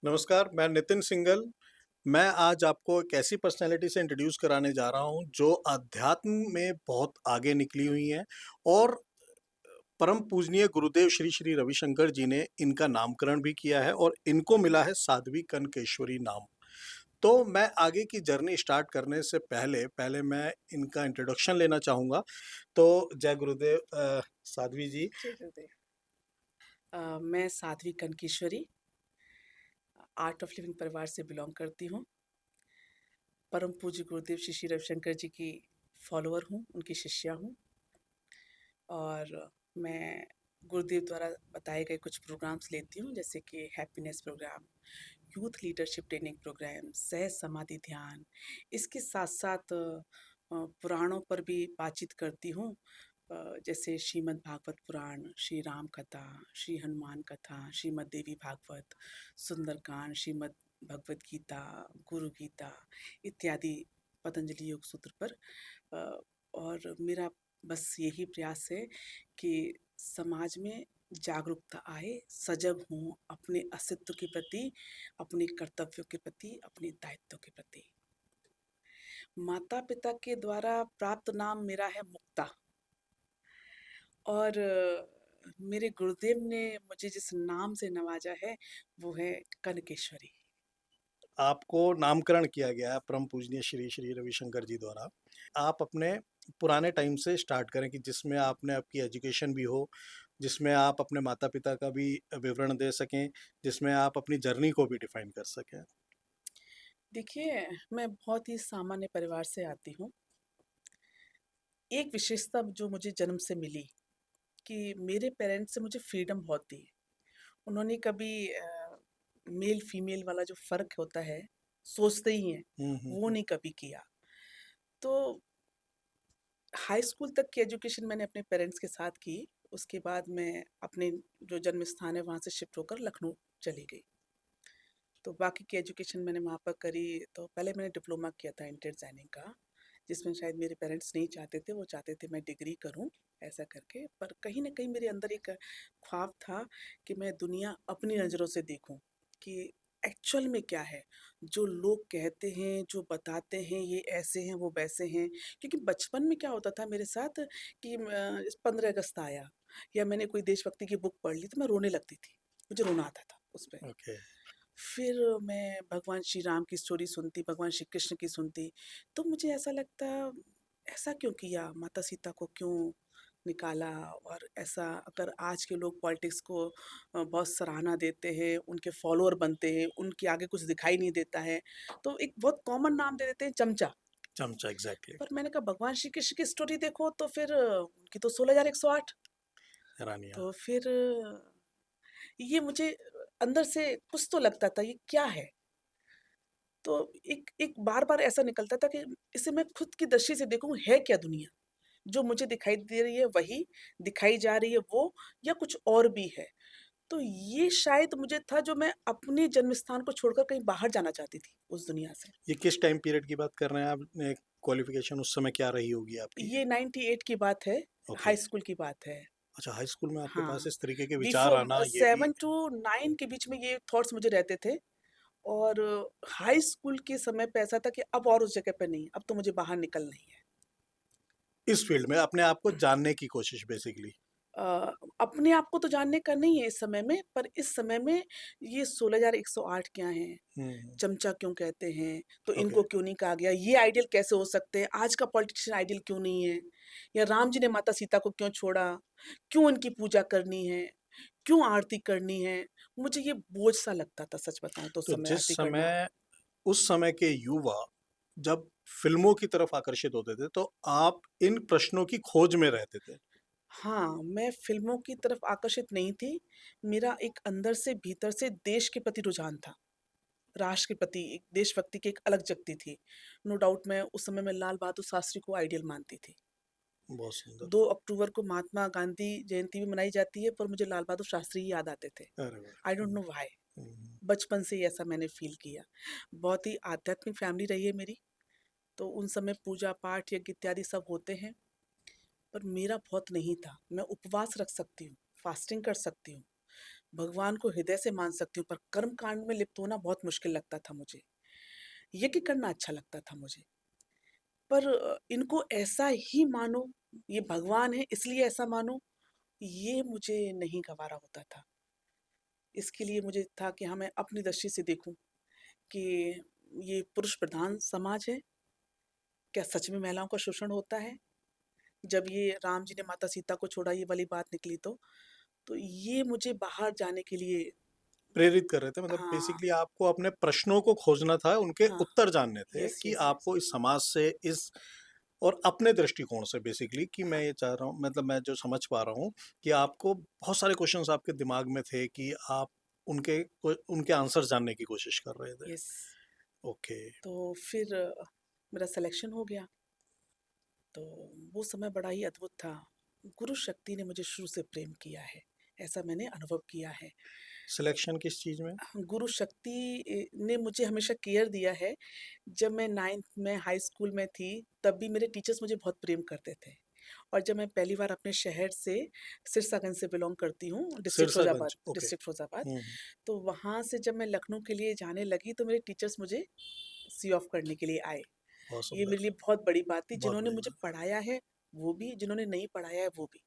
नमस्कार, मैं नितिन सिंघल। मैं आज आपको एक ऐसी पर्सनैलिटी से इंट्रोड्यूस कराने जा रहा हूँ, जो अध्यात्म में बहुत आगे निकली हुई हैं और परम पूजनीय गुरुदेव श्री श्री रविशंकर जी ने इनका नामकरण भी किया है और इनको मिला है साध्वी कनकेश्वरी नाम। तो मैं आगे की जर्नी स्टार्ट करने से पहले मैं इनका इंट्रोडक्शन लेना चाहूँगा। तो जय गुरुदेव साध्वी जी। जय गुरुदेव। मैं Sadhvi Kankeshwari Art of Living परिवार से बिलोंग करती हूँ। परम पूज्य गुरुदेव श्री श्री रविशंकर जी की फॉलोअर हूँ, उनकी शिष्या हूँ। और मैं गुरुदेव द्वारा बताए गए कुछ प्रोग्राम्स लेती हूँ, जैसे कि happiness programme, youth leadership training programme, Sahaj Samadhi ध्यान। इसके साथ साथ पुराणों पर भी बातचीत करती हूँ, जैसे श्रीमद् भागवत पुराण, श्री राम कथा, श्री हनुमान कथा, श्रीमद् देवी भागवत, सुंदरकांड, श्रीमद् भगवत गीता, गुरु गीता इत्यादि पतंजलि योग सूत्र पर। और मेरा बस यही प्रयास है कि समाज में जागरूकता आए, सजग हों अपने अस्तित्व के प्रति, अपने कर्तव्यों के प्रति, अपने दायित्व के प्रति। माता पिता के द्वारा प्राप्त नाम मेरा है मुक्ता। और मेरे गुरुदेव ने मुझे जिस नाम से नवाजा है वो है कनकेश्वरी। आपको नामकरण किया गया है परम पूजनीय श्री श्री रविशंकर जी द्वारा। आप अपने पुराने टाइम से स्टार्ट करें कि जिसमें आपने आपकी एजुकेशन भी हो, जिसमें आप अपने माता-पिता का भी विवरण दे सकें, जिसमें आप अपनी जर्नी को भी डिफाइन कर सकें। देखिए, मैं बहुत ही सामान्य परिवार से आती हूँ। एक विशेषता जो मुझे जन्म से मिली कि मेरे पेरेंट्स से मुझे फ्रीडम बहुत दी। उन्होंने कभी मेल फीमेल वाला जो फ़र्क होता है, सोचते ही हैं, हुँ, हुँ, वो हुँ। नहीं कभी किया। तो हाई स्कूल तक की एजुकेशन मैंने अपने पेरेंट्स के साथ की। उसके बाद मैं अपने जो जन्म स्थान है वहाँ से शिफ्ट होकर लखनऊ चली गई। तो बाकी की एजुकेशन मैंने वहाँ पर करी। तो पहले मैंने डिप्लोमा किया था इंटीरियर डिज़ाइनिंग का, जिसमें शायद मेरे पेरेंट्स नहीं चाहते थे, वो चाहते थे मैं डिग्री करूँ ऐसा करके। पर कहीं न कहीं मेरे अंदर एक ख्वाब था कि मैं दुनिया अपनी नज़रों से देखूँ कि एक्चुअल में क्या है। जो लोग कहते हैं, जो बताते हैं, ये ऐसे हैं, वो वैसे हैं। क्योंकि बचपन में क्या होता था मेरे साथ कि 15 अगस्त आया या मैंने कोई देशभक्ति की बुक पढ़ ली तो मैं रोने लगती थी। मुझे रोना आता था उस पे। ओके। फिर मैं भगवान श्री राम की स्टोरी सुनती, भगवान श्री कृष्ण की सुनती, तो मुझे ऐसा लगता, ऐसा क्यों किया? माता सीता को क्यों निकाला? और ऐसा अगर आज के लोग पॉलिटिक्स को बहुत सराहना देते हैं, उनके फॉलोअर बनते हैं, उनके आगे कुछ दिखाई नहीं देता है, तो एक बहुत कॉमन नाम दे देते हैं चमचा। चमचा एग्ज़ैक्टली। पर मैंने कहा भगवान श्री कृष्ण की स्टोरी देखो तो फिर उनकी तो 16,108। हैरानिया। तो फिर ये मुझे अंदर से कुछ तो लगता था, ये क्या है? तो एक एक बार-बार ऐसा निकलता था कि इसे मैं खुद की दृष्टि से देखूँ है क्या दुनिया? जो मुझे दिखाई दे रही है वही, दिखाई जा रही है वो, या कुछ और भी है? तो ये शायद मुझे था जो मैं अपने जन्म स्थान को छोड़कर कहीं बाहर जाना चाहती थी उस दुनिया से। ये किस टाइम पीरियड की बात कर रहे हैं आप? क्वालिफ़िकेशन उस समय क्या रही होगी आपकी? ये 98 की बात है, ओके। हाई स्कूल की बात है। अच्छा, हाई स्कूल में आपके पास हाँ, इस तरीके के विचार बिफ़ोर आना ये भी। 7 टू 9 के बीच में ये थॉट्स मुझे रहते थे। और हाई स्कूल के समय पे ऐसा था कि अब और उस जगह पे नहीं, अब तो मुझे बाहर निकलना ही है। इस फ़ील्ड में अपने आप को जानने की कोशिश बेसिकली। अ, अपने आप को तो जानने का नहीं है इस समय में, पर इस समय में ये 16,108 क्या हैं? हुँ, चमचा क्यों कहते हैं? तो ओके। इनको क्यों नहीं कहा गया? ये आइडियल कैसे हो सकते हैं? आज का पॉलिटिशियन आइडियल क्यों नहीं है? या राम जी ने माता सीता को क्यों छोड़ा? क्यों इनकी पूजा करनी है? क्यों आरती करनी है? मुझे ये बोझ सा लगता था, सच बताऊँ तो, उस तो समय जिस आरती करना। समय उस समय के युवा जब फ़िल्मों की तरफ आकर्षित होते थे, तो आप इन प्रश्नों की खोज में रहते थे। हाँ, मैं फ़िल्मों की तरफ आकर्षित नहीं थी। मेरा एक अंदर से, भीतर से देश के प्रति रुझान था। राष्ट्र के प्रति एक देशभक्ति की एक अलग जगती थी। नो डाउट मैं उस समय में लाल बहादुर शास्त्री को आइडियल मानती थी। बहुत सुंदर। 2 अक्टूबर को महात्मा गांधी जयंती भी मनाई जाती है, पर मुझे लाल बहादुर शास्त्री ही याद आते थे। अरे वाह! I don't hmm, no why. Hmm, बचपन से ही ऐसा मैंने फ़ील किया। बहुत ही आध्यात्मिक फैमिली रही है मेरी, तो उन समय पूजा-पाठ, यज्ञ इत्यादि सब होते हैं, पर मेरा बहुत नहीं था। मैं उपवास रख सकती हूँ, फास्टिंग कर सकती हूँ, भगवान को हृदय से मान सकती हूँ, पर कर्म कांड में लिप्त होना बहुत मुश्किल लगता था मुझे। यज्ञ करना अच्छा लगता था मुझे। पर इनको ऐसा ही मानो, ये भगवान है इसलिए ऐसा मानो, ये मुझे नहीं गवारा होता था। इसके लिए मुझे था कि हाँ, मैं अपनी दृष्टि से देखूँ कि ये पुरुष प्रधान समाज है, क्या सच में महिलाओं का शोषण होता है? जब ये राम जी ने माता सीता को छोड़ा, ये वाली बात निकली तो ये मुझे बाहर जाने के लिए प्रेरित कर रहे थे, मतलब हाँ, बेसिकली आपको अपने प्रश्नों को खोजना था, उनके हाँ। उत्तर जानने थे यस, कि यस, यस। आपको इस समाज से इस और अपने दृष्टिकोण से बेसिकली कि मैं हाँ, ये चाह रहा हूँ, मतलब मैं जो समझ पा रहा हूँ कि आपको बहुत सारे क्वेश्चंस आपके दिमाग में थे कि आप उनके आंसर जानने की कोशिश कर रहे थे। यस। ओके। तो फिर मेरा सिलेक्शन हो गया। तो वो समय बड़ा ही अद्भुत था। गुरु शक्ति ने मुझे शुरू से प्रेम किया है, ऐसा मैंने अनुभव किया है। सिलेक्शन किस चीज में? गुरु शक्ति ने मुझे हमेशा केयर दिया है। जब मैं 9th में हाई स्कूल में थी, तब भी मेरे टीचर्स मुझे बहुत प्रेम करते थे। और जब मैं पहली बार अपने शहर से सिरसागंज से बिलॉन्ग करती हूँ, सिरसागंज, ओके। डिस्ट्रिक्ट फिरोजाबाद, तो वहाँ से जब मैं लखनऊ के लिए जाने लगी, तो मेरे टीचर्स मुझे सी ऑफ करने के लिए आए। बहुत ये मेरे सुंदर। लिए बहुत बड़ी बात थी, बहुत जिन्होंने बड़ी मुझे बात। पढ़ाया है, वो भी, जिन्होंने नहीं पढ़ाया है, वो भी।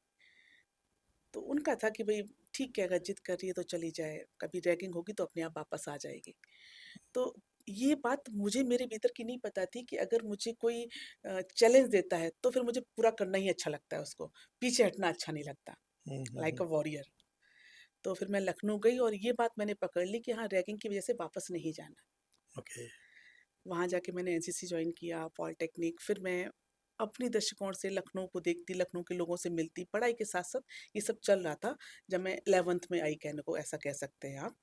तो उनका था कि भई ठीक है, अगर जिद कर रही है तो चली जाए, कभी रैगिंग होगी तो अपने आप वापस आ जाएगी। तो ये बात मुझे मेरे भीतर की नहीं पता थी कि अगर मुझे कोई चैलेंज देता है, तो फिर मुझे पूरा करना ही अच्छा लगता है उसको, पीछे हटना अच्छा नहीं लगता, लाइक अ हम्म। वॉरियर। तो फिर मैं लखनऊ गई और ये बात मैंने पकड़ ली कि हाँ, रैगिंग की वजह से वापस नहीं जाना। ओके। वहाँ जाके मैंने एनसीसी जॉइन किया, पॉलिटेक्निक, फिर मैं अपनी दृष्टिकोण से लखनऊ को देखती, लखनऊ के लोगों से मिलती, पढ़ाई के साथ-साथ ये सब चल रहा था, जब मैं 11th में आई कहने को, ऐसा कह सकते हैं आप।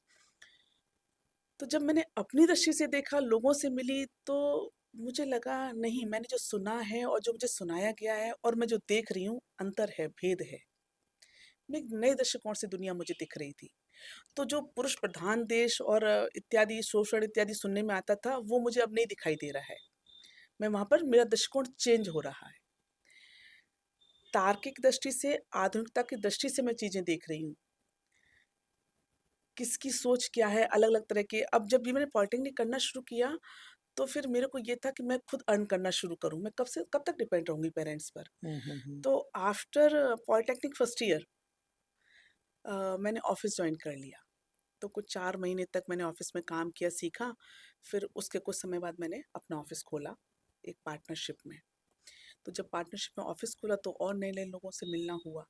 तो जब मैंने अपनी दृष्टि से देखा, लोगों से मिली, तो मुझे लगा नहीं, मैंने जो सुना है और जो मुझे सुनाया गया है और मैं जो देख रही हूँ, अंतर है, भेद है। मैं एक नए दृष्टिकोण से दुनिया मुझे दिख रही थी। तो जो पुरुष प्रधान देश और इत्यादि शोषण इत्यादि सुनने में आता था, वो मुझे अब नहीं दिखाई दे रहा है। मैं वहाँ पर, मेरा दृष्टिकोण चेंज हो रहा है। तार्किक दृष्टि से, आधुनिकता की दृष्टि से मैं चीज़ें देख रही हूँ। किसकी सोच क्या है, अलग-अलग तरह के। अब जब भी मैंने पॉलिटेक्निक करना शुरू किया, तो फिर मेरे को ये था कि मैं खुद अर्न करना शुरू करूँ। मैं कब तक डिपेंड रहूँगी पेरेंट्स पर। हम्म। तो आफ्टर पॉलिटेक्निक फर्स्ट ईयर मैंने ऑफ़िस जॉइन कर लिया। तो कुछ 4 महीने तक मैंने ऑफ़िस में काम किया, सीखा। फिर उसके कुछ समय बाद मैंने अपना ऑफ़िस खोला, एक पार्टनरशिप में। तो जब पार्टनरशिप में ऑफ़िस खोला, तो और नए-नए लोगों से मिलना हुआ।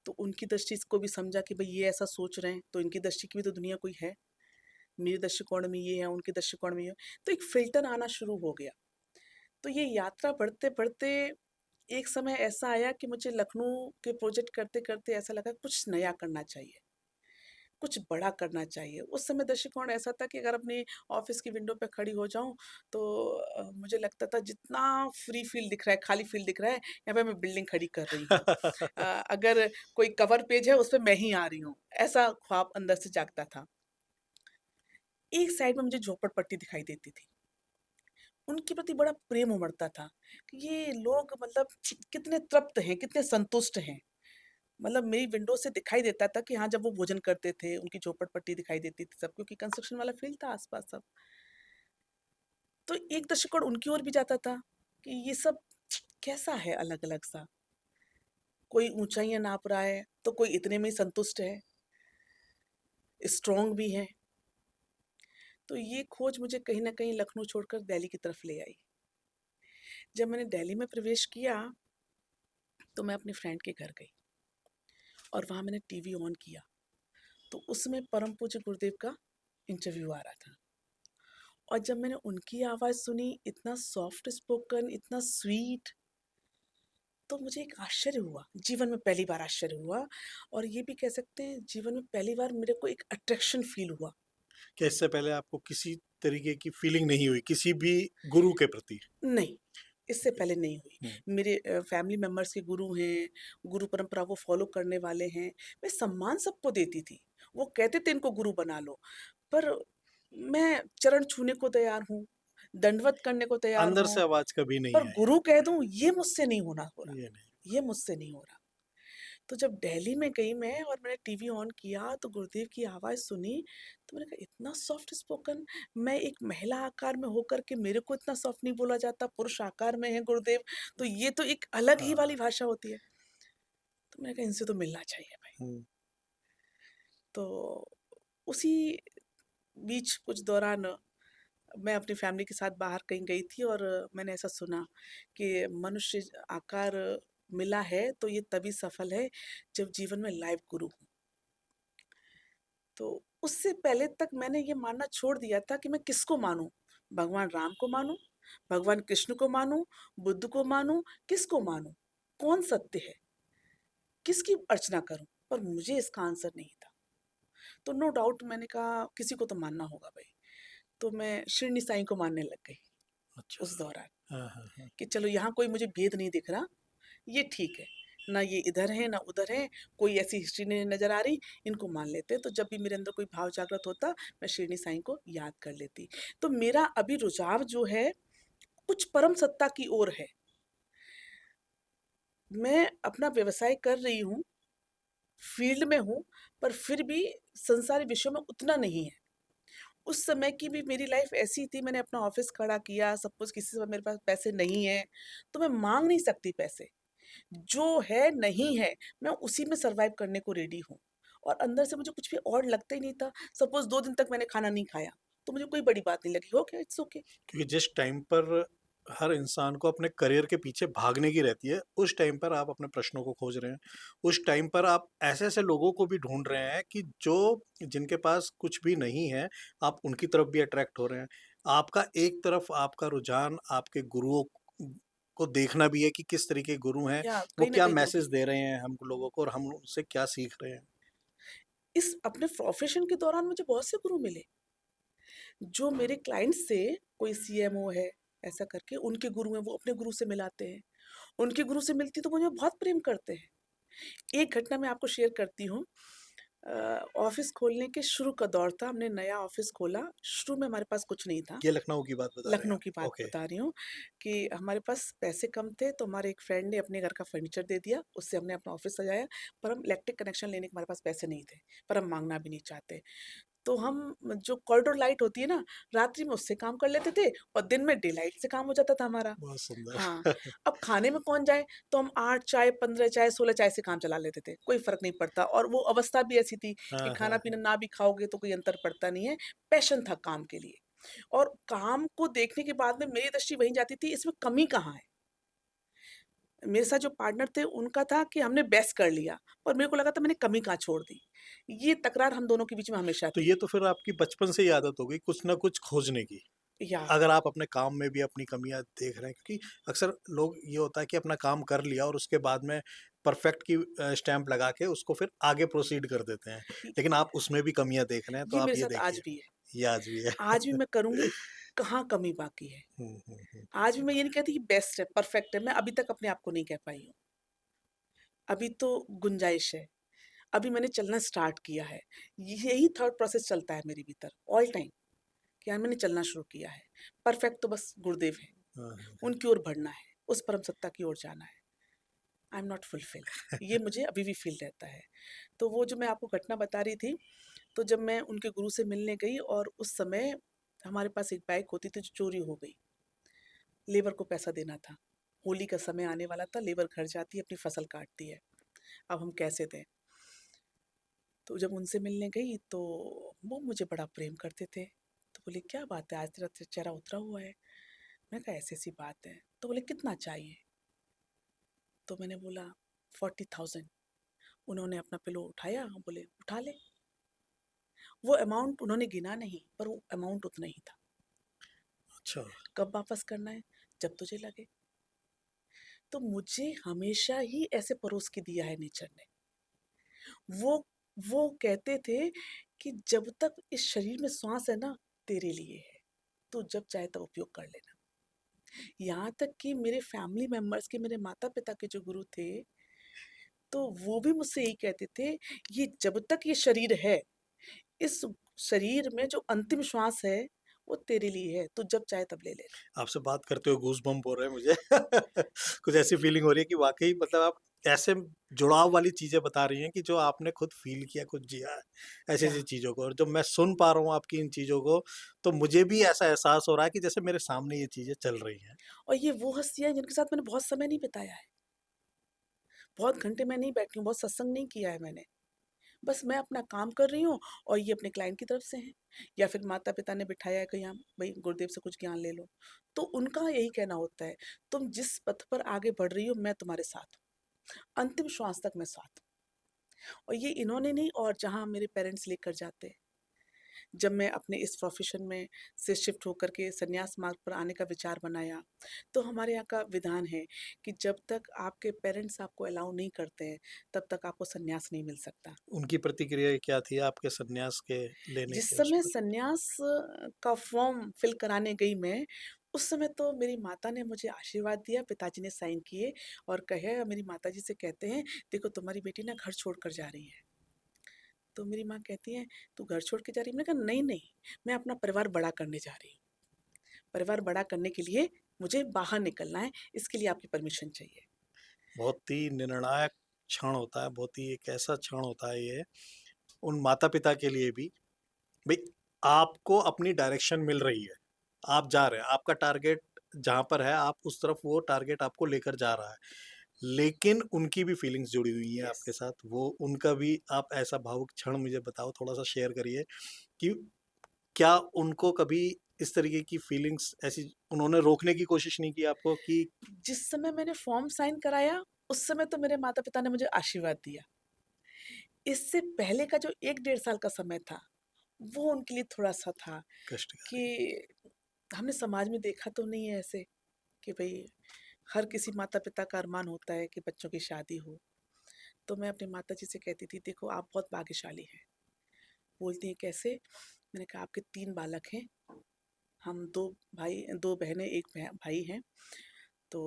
तो उनकी दृष्टि को भी समझा कि भई ये ऐसा सोच रहे हैं, तो इनकी दृष्टि की भी तो दुनिया कोई है। मेरे दृष्टिकोण में ये है, उनके दृष्टिकोण में ये है। तो एक फ़िल्टर आना शुरू हो गया। तो ये यात्रा बढ़ते-बढ़ते एक समय ऐसा आया कि मुझे लखनऊ के प्रोजेक्ट करते-करते ऐसा लगा कुछ नया करना चाहिए, कुछ बड़ा करना चाहिए। उस समय दृष्टिकोण ऐसा था कि अगर अपनी ऑफ़िस की विंडो पे खड़ी हो जाऊँ, तो मुझे लगता था जितना फ्री फ़ील्ड दिख रहा है, खाली फ़ील्ड दिख रहा है, यहाँ पे मैं बिल्डिंग खड़ी कर रही हूँ। अगर कोई कवर पेज है, उसपे मैं ही आ रही हूँ, ऐसा ख्वाब अंदर से जागता था। एक साइड में मुझे झोपड़पट्टी दिखाई देती थी। उनके प्रति बड़ा प्रेम उमड़ता था कि ये लोग मतलब कितने तृप्त हैं, कितने संतुष्ट हैं। मतलब मेरी विंडो से दिखाई देता था कि हाँ, जब वो भोजन करते थे, उनकी झोपड़पट्टी दिखाई देती थी सब, क्योंकि कंस्ट्रक्शन वाला फ़ील्ड था आस-पास सब। तो एक दृष्टिकोण उनकी ओर भी जाता था कि ये सब कैसा है अलग-अलग सा। कोई ऊँचाइयाँ नाप रहा है, तो कोई इतने में ही संतुष्ट है, स्ट्रॉन्ग भी है। तो ये खोज मुझे कहीं न कहीं लखनऊ छोड़कर दिल्ली की तरफ ले आई। जब मैंने दिल्ली में प्रवेश किया, तो मैं अपनी फ्रेंड के घर गई और वहाँ मैंने टीवी ऑन किया, तो उसमें परम पूज्य गुरुदेव का इंटरव्यू आ रहा था। और जब मैंने उनकी आवाज़ सुनी, इतना सॉफ्ट स्पोकन, इतना स्वीट, तो मुझे एक आश्चर्य हुआ, जीवन में पहली बार आश्चर्य हुआ। और ये भी कह सकते हैं जीवन में पहली बार मेरे को एक अट्रैक्शन फ़ील हुआ। क्या इससे पहले आपको किसी तरीके की फीलिंग नहीं हुई किसी भी गुरु के प्रति? नहीं, इससे ओके। पहले नहीं हुई। हम्म। मेरे फैमिली मेंबर्स के गुरु हैं, गुरु परंपरा को फ़ॉलो करने वाले हैं, मैं सम्मान सबको देती थी। वो कहते थे इनको गुरु बना लो, पर मैं चरण छूने को तैयार हूँ, दंडवत करने को तैयार अंदर से हूँ, आवाज कभी पर नहीं आई गुरु आपके? कह दूँ ये मुझसे नहीं होना हो रहा, ये नहीं। ये मुझसे नहीं हो रहा। तो जब दिल्ली में गई मैं और मैंने टीवी ऑन किया तो गुरुदेव की आवाज़ सुनी, तो मैंने कहा इतना सॉफ्ट स्पोकन, मैं एक महिला आकार में होकर के मेरे को इतना सॉफ्ट नहीं बोला जाता, पुरुष आकार में है गुरुदेव, तो ये तो एक अलग ही वाली हाँ। भाषा होती है। तो मैंने कहा इनसे तो मिलना चाहिए भाई। हुँ। तो उसी बीच कुछ दौरान मैं अपनी फैमिली के साथ बाहर कहीं गई थी और मैंने ऐसा सुना कि मनुष्य आकार मिला है तो ये तभी सफल है जब जीवन में लाइव गुरु हो। तो उससे पहले तक मैंने ये मानना छोड़ दिया था कि मैं किसको मानूं, भगवान राम को मानूं, भगवान कृष्ण को मानूं, बुद्ध को मानूं, किसको मानूं, कौन सत्य है, किसकी अर्चना करूं, पर मुझे इसका आंसर नहीं था। तो नो डाउट मैंने कहा किसी को तो मानना होगा भाई। तो मैं शिरडी साईं को मानने लग गई अच्छा। उस दौरान, हाँ, हाँ, हाँ। कि चलो यहाँ कोई मुझे भेद नहीं दिख रहा, ये ठीक है, ना ये इधर है ना उधर है, कोई ऐसी हिस्ट्री नहीं नजर आ रही, इनको मान लेते हैं। तो जब भी मेरे अंदर कोई भाव जागृत होता मैं शिरडी साईं को याद कर लेती। तो मेरा अभी रुझाव जो है कुछ परम सत्ता की ओर है। मैं अपना व्यवसाय कर रही हूँ, फील्ड में हूँ, पर फिर भी संसारी विषयों में उतना नहीं है। उस समय की भी मेरी लाइफ ऐसी थी, मैंने अपना ऑफिस खड़ा किया, सब कुछ, किसी से मेरे पास पैसे नहीं है, तो मैं मांग नहीं सकती पैसे। जो है नहीं है, मैं उसी में सर्वाइव करने को रेडी हूँ। और अंदर से मुझे कुछ भी और लगता ही नहीं था। सपोज 2 दिन तक मैंने खाना नहीं खाया, तो मुझे कोई बड़ी बात नहीं लगी, हो गया, इट्स ओके। क्योंकि जिस टाइम पर हर इंसान को अपने करियर के पीछे भागने की रहती है, उस टाइम पर आप अपने प्रश्नों को खोज रहे हैं। उस टाइम पर आप ऐसे-ऐसे लोगों को भी ढूँढ रहे हैं कि जो जिनके पास कुछ भी नहीं है, आप उनकी तरफ भी अट्रैक्ट हो रहे हैं। आपका एक तरफ आपका रुझान आपके गुरुओं को देखना भी है कि किस तरीके के गुरु हैं, या वो कहीं न क्या कहीं मैसेज होगी। दे रहे हैं हम लोगों को और हम उनसे क्या सीख रहे हैं। इस अपने प्रोफ़ेशन के दौरान मुझे बहुत से गुरु मिले, जो मेरे क्लाइंट्स से, कोई सीएमओ है, ऐसा करके उनके गुरु हैं, वो अपने गुरु से मिलाते हैं। उनके गुरु से मिलती तो मुझे बहुत प्रेम करते हैं। एक घटना मैं आपको शेयर करती हूँ। ऑफ़िस खोलने के शुरू का दौर था, हमने नया ऑफ़िस खोला, शुरू में हमारे पास कुछ नहीं था। ये लखनऊ की बात बता रहे हैं लखनऊ की आप? बात ओके। बता रही हूँ कि हमारे पास पैसे कम थे, तो हमारे एक फ्रेंड ने अपने घर का फर्नीचर दे दिया, उससे हमने अपना ऑफ़िस सजाया, पर हम इलेक्ट्रिक कनेक्शन लेने के हमारे पास पैसे नहीं थे, पर हम माँगना भी नहीं चाहते। तो हम जो कॉरिडोर लाइट होती है ना, रात्रि में उससे काम कर लेते थे और दिन में डे लाइट से काम हो जाता था हमारा। बहुत हाँ, सुंदर। अब खाने में कौन जाए, तो हम 8 चाय, 15 चाय, 16 चाय से काम चला लेते थे, कोई फ़र्क नहीं पड़ता। और वो अवस्था भी ऐसी थी कि हाँ, हाँ, खाना-पीना हाँ। ना भी खाओगे तो कोई अंतर पड़ता नहीं है, पैशन था काम के लिए। और काम को देखने के बाद में मेरी दृष्टि वहीं जाती थी, इसमें कमी कहाँ है? मेरे साथ जो पार्टनर थे उनका था कि हमने बेस्ट कर लिया, और मेरे को लगा था मैंने कमी कहाँ छोड़ दी। ये तकरार हम दोनों के बीच में हमेशा तो थी। ये तो फिर आपकी बचपन से ही आदत हो गई कुछ ना कुछ खोजने की। या अगर आप अपने काम में भी अपनी कमियाँ देख रहे हैं, क्योंकि अक्सर लोग ये होता है कि अपना काम कर लिया और उसके बाद में परफेक्ट की स्टैम्प लगा के उसको फिर आगे प्रोसीड कर देते हैं। इ लेकिन आप उसमें भी कमियाँ देख रहे हैं, तो ये आप मेरे ये साथ देखिए, आज भी है। ये आज भी है। आज भी मैं करूँगी, कहाँ कमी बाकी है। हुँ, हुँ, हुँ। आज भी मैं ये नहीं कहती कि बेस्ट है, परफेक्ट है, मैं अभी तक अपने आप को नहीं कह पाई हूँ। अभी तो गुंजाइश है, अभी मैंने चलना स्टार्ट किया है। यही थॉट प्रोसेस चलता है मेरे भीतर ऑल टाइम, कि यार मैंने चलना शुरू किया है। परफेक्ट तो बस गुरुदेव हैं, हाँ, हाँ, हाँ। उनकी ओर बढ़ना है, उस परम सत्ता की ओर जाना है। आई एम नॉट फुलफिल्ड, ये मुझे अभी भी फ़ील रहता है। तो वो जो मैं आपको घटना बता रही थी, तो जब मैं उनके गुरु से मिलने गई और उस समय हमारे पास एक बाइक होती थी जो चोरी हो गई। लेबर को पैसा देना था। होली का समय आने वाला था, लेबर घर जाती है, अपनी फसल काटती है। अब हम कैसे दें? तो जब उनसे मिलने गई तो वो मुझे बड़ा प्रेम करते थे। तो बोले क्या बात है, आज तेरा चेहरा उतरा हुआ है। मैंने कहा ऐसी-ऐसी बात है। तो बोले कितना चाहिए? तो मैंने बोला 40,000। उन्होंने अपना पिलो उठाया, बोले उठा ले। वो अमाउंट उन्होंने गिना नहीं, पर वो अमाउंट उतना ही था। अच्छा। कब वापस करना है? जब तुझे लगे। तो मुझे हमेशा ही ऐसे परोस के दिया है नेचर ने। वो वो कहते थे कि जब तक इस शरीर में श्वास है ना, तेरे लिए है। तू जब चाहे तब उपयोग कर लेना। यहाँ तक कि मेरे फैमिली मेंबर्स के, मेरे माता-पिता के जो गुरु थे, तो वो भी मुझसे यही कहते थे, ये जब तक ये शरीर है, इस शरीर में जो अंतिम श्वास है, वो तेरे लिए है। तू जब चाहे तब ले लेना। आपसे बात करते हुए गूज़बम्प हो रहे हैं मुझे। कुछ ऐसी फीलिंग हो रही है कि वाक़ई मतलब आप ऐसे जुड़ाव वाली चीज़ें बता रही हैं कि जो आपने खुद फ़ील किया, खुद जिया है, या ऐसी-ऐसी चीज़ों को और जब मैं सुन पा रहा हूँ आपकी इन चीज़ों को, तो मुझे भी ऐसा एहसास हो रहा है कि जैसे मेरे सामने ये चीज़ें चल रही हैं। और ये वो हस्तियाँ हैं जिनके साथ मैंने बहुत समय नहीं बिताया है। बहुत घंटे मैं नहीं बैठी हूँ, बहुत सत्संग नहीं किया है मैंने। बस मैं अपना काम कर रही हूँ और ये अपने क्लाइंट की तरफ से हैं या फिर माता-पिता ने बिठाया है कि हाँ, भई गुरुदेव से कुछ ज्ञान ले लो। तो उनका यही कहना होता है, तुम जिस पथ पर आगे बढ़ रही हो मैं तुम्हारे साथ हूँ। अंतिम श्वास तक मैं साथ हूँ। और ये इन्होंने नहीं और जहाँ मेरे पेरेंट्स लेकर जाते हैं। जब मैं अपने इस प्रोफ़ेशन में से शिफ्ट होकर के संन्यास मार्ग पर आने का विचार बनाया, तो हमारे यहाँ का विधान है कि जब तक आपके पेरेंट्स आपको अलाउ नहीं करते हैं, तब तक आपको संन्यास नहीं मिल सकता। उनकी प्रतिक्रिया क्या थी आपके सन्यास के लेने जिस के उस समय पर? संन्यास का फ़ॉर्म फिल कराने गई मैं, उस समय तो मेरी माता ने मुझे आशीर्वाद दिया, पिताजी ने साइन किए और कहे मेरी माताजी से कहते हैं, "देखो तुम्हारी बेटी ना घर छोड़कर जा रही है।" तो मेरी माँ कहती हैं, "तू घर छोड़ के जा रही है?" मैंने कहा, "नहीं, नहीं, मैं अपना परिवार बड़ा करने जा रही हूँ। परिवार बड़ा करने के लिए मुझे बाहर निकलना है, इसके लिए आपकी परमिशन चाहिए।" बहुत ही निर्णायक क्षण होता है, बहुत ही एक ऐसा क्षण होता है ये, उन माता-पिता के लिए भी भई आपको अपनी डायरेक्शन मिल रही है। आप जा रहे हैं, आपका टारगेट जहाँ पर है आप उस तरफ वो टारगेट आपको लेकर जा रहा है। लेकिन उनकी भी फीलिंग्स जुड़ी हुई हैं यस। आपके साथ, वो उनका भी आप ऐसा भावुक क्षण मुझे बताओ, थोड़ा-सा शेयर करिए कि क्या उनको कभी इस तरीके की फीलिंग्स ऐसी उन्होंने रोकने की कोशिश नहीं की आपको कि जिस समय मैंने फ़ॉर्म साइन कराया, उस समय तो मेरे माता-पिता ने मुझे आशीर्वाद दिया। इससे पहले का जो 1 डेढ़ साल का समय था, वो उनके लिए थोड़ा-सा था कष्टकारी? कि हमने समाज में देखा तो नहीं है ऐसे कि भई हर किसी माता-पिता का अरमान होता है कि बच्चों की शादी हो। तो मैं अपनी माताजी से कहती थी, "देखो आप बहुत भाग्यशाली हैं।" बोलती हैं, "कैसे?" मैंने कहा, "आपके 3 बालक हैं, हम 2 बहनें, 1 भाई हैं।" तो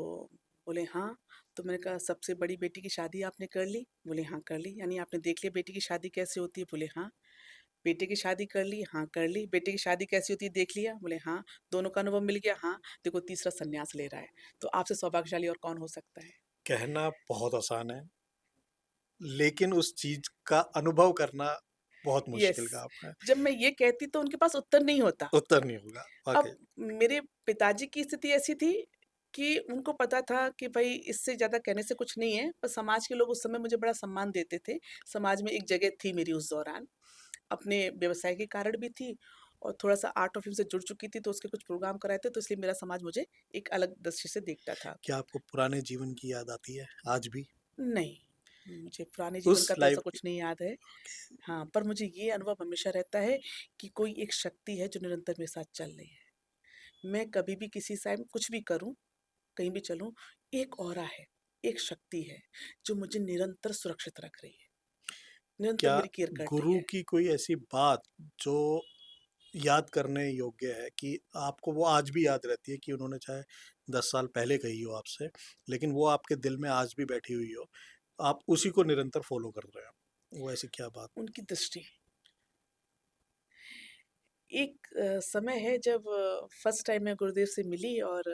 बोले, "हाँ।" तो मैंने कहा, "सबसे बड़ी बेटी की शादी आपने कर ली?" बोले, "हाँ, कर ली।" "यानी आपने देख लिया बेटी की शादी कैसे होती है?" बोले, "हाँ।" "बेटे की शादी कर ली?" "हाँ, कर ली।" "बेटे की शादी कैसी होती है देख लिया?" बोले, "हाँ।" "दोनों का अनुभव मिल गया?" "हाँ।" देखो तीसरा सन्यास ले रहा है, तो आपसे सौभाग्यशाली और कौन हो सकता है? कहना बहुत आसान है, लेकिन उस चीज़ का अनुभव करना बहुत यस, मुश्किल काम है। जब मैं ये कहती तो उनके पास उत्तर नहीं होता। उत्तर नहीं होगा, वाक़ई। अब मेरे पिताजी की स्थिति ऐसी थी कि उनको पता था कि भई इससे ज़्यादा कहने से कुछ नहीं है, पर समाज के लोग उस समय मुझे बड़ा सम्मान देते थे। समाज में एक जगह थी मेरी उस दौरान, अपने व्यवसाय के कारण भी थी और थोड़ा-सा आर्ट और फ़िल्म से जुड़ चुकी थी, तो उसके कुछ प्रोग्राम कराए थे, तो इसलिए मेरा समाज मुझे एक अलग दृष्टि से देखता था। क्या आपको पुराने जीवन की याद आती है, आज भी? नहीं, मुझे पुराने जीवन उस का तो ऐसा लाइफ़ की कुछ नहीं याद है। हाँ, पर मुझे ये अनुभव हमेशा रहता है कि कोई एक शक्ति है जो निरंतर मेरे साथ चल रही है। मैं कभी भी किसी टाइम कुछ भी करूँ, कहीं भी चलूँ, एक ऑरा है, एक शक्ति है, जो मुझे निरंतर सुरक्षित रख रही है, निरंतर क्या मेरी केयर कर रही गुरु है। की कोई ऐसी बात जो याद करने योग्य है कि आपको वो आज भी याद रहती है कि उन्होंने चाहे 10 साल पहले कही हो आपसे, लेकिन वो आपके दिल में आज भी बैठी हुई हो, आप उसी को निरंतर फ़ॉलो कर रहे हो? वो ऐसी क्या बात? उनकी दृष्टि, एक समय है जब फर्स्ट टाइम मैं गुरुदेव से मिली और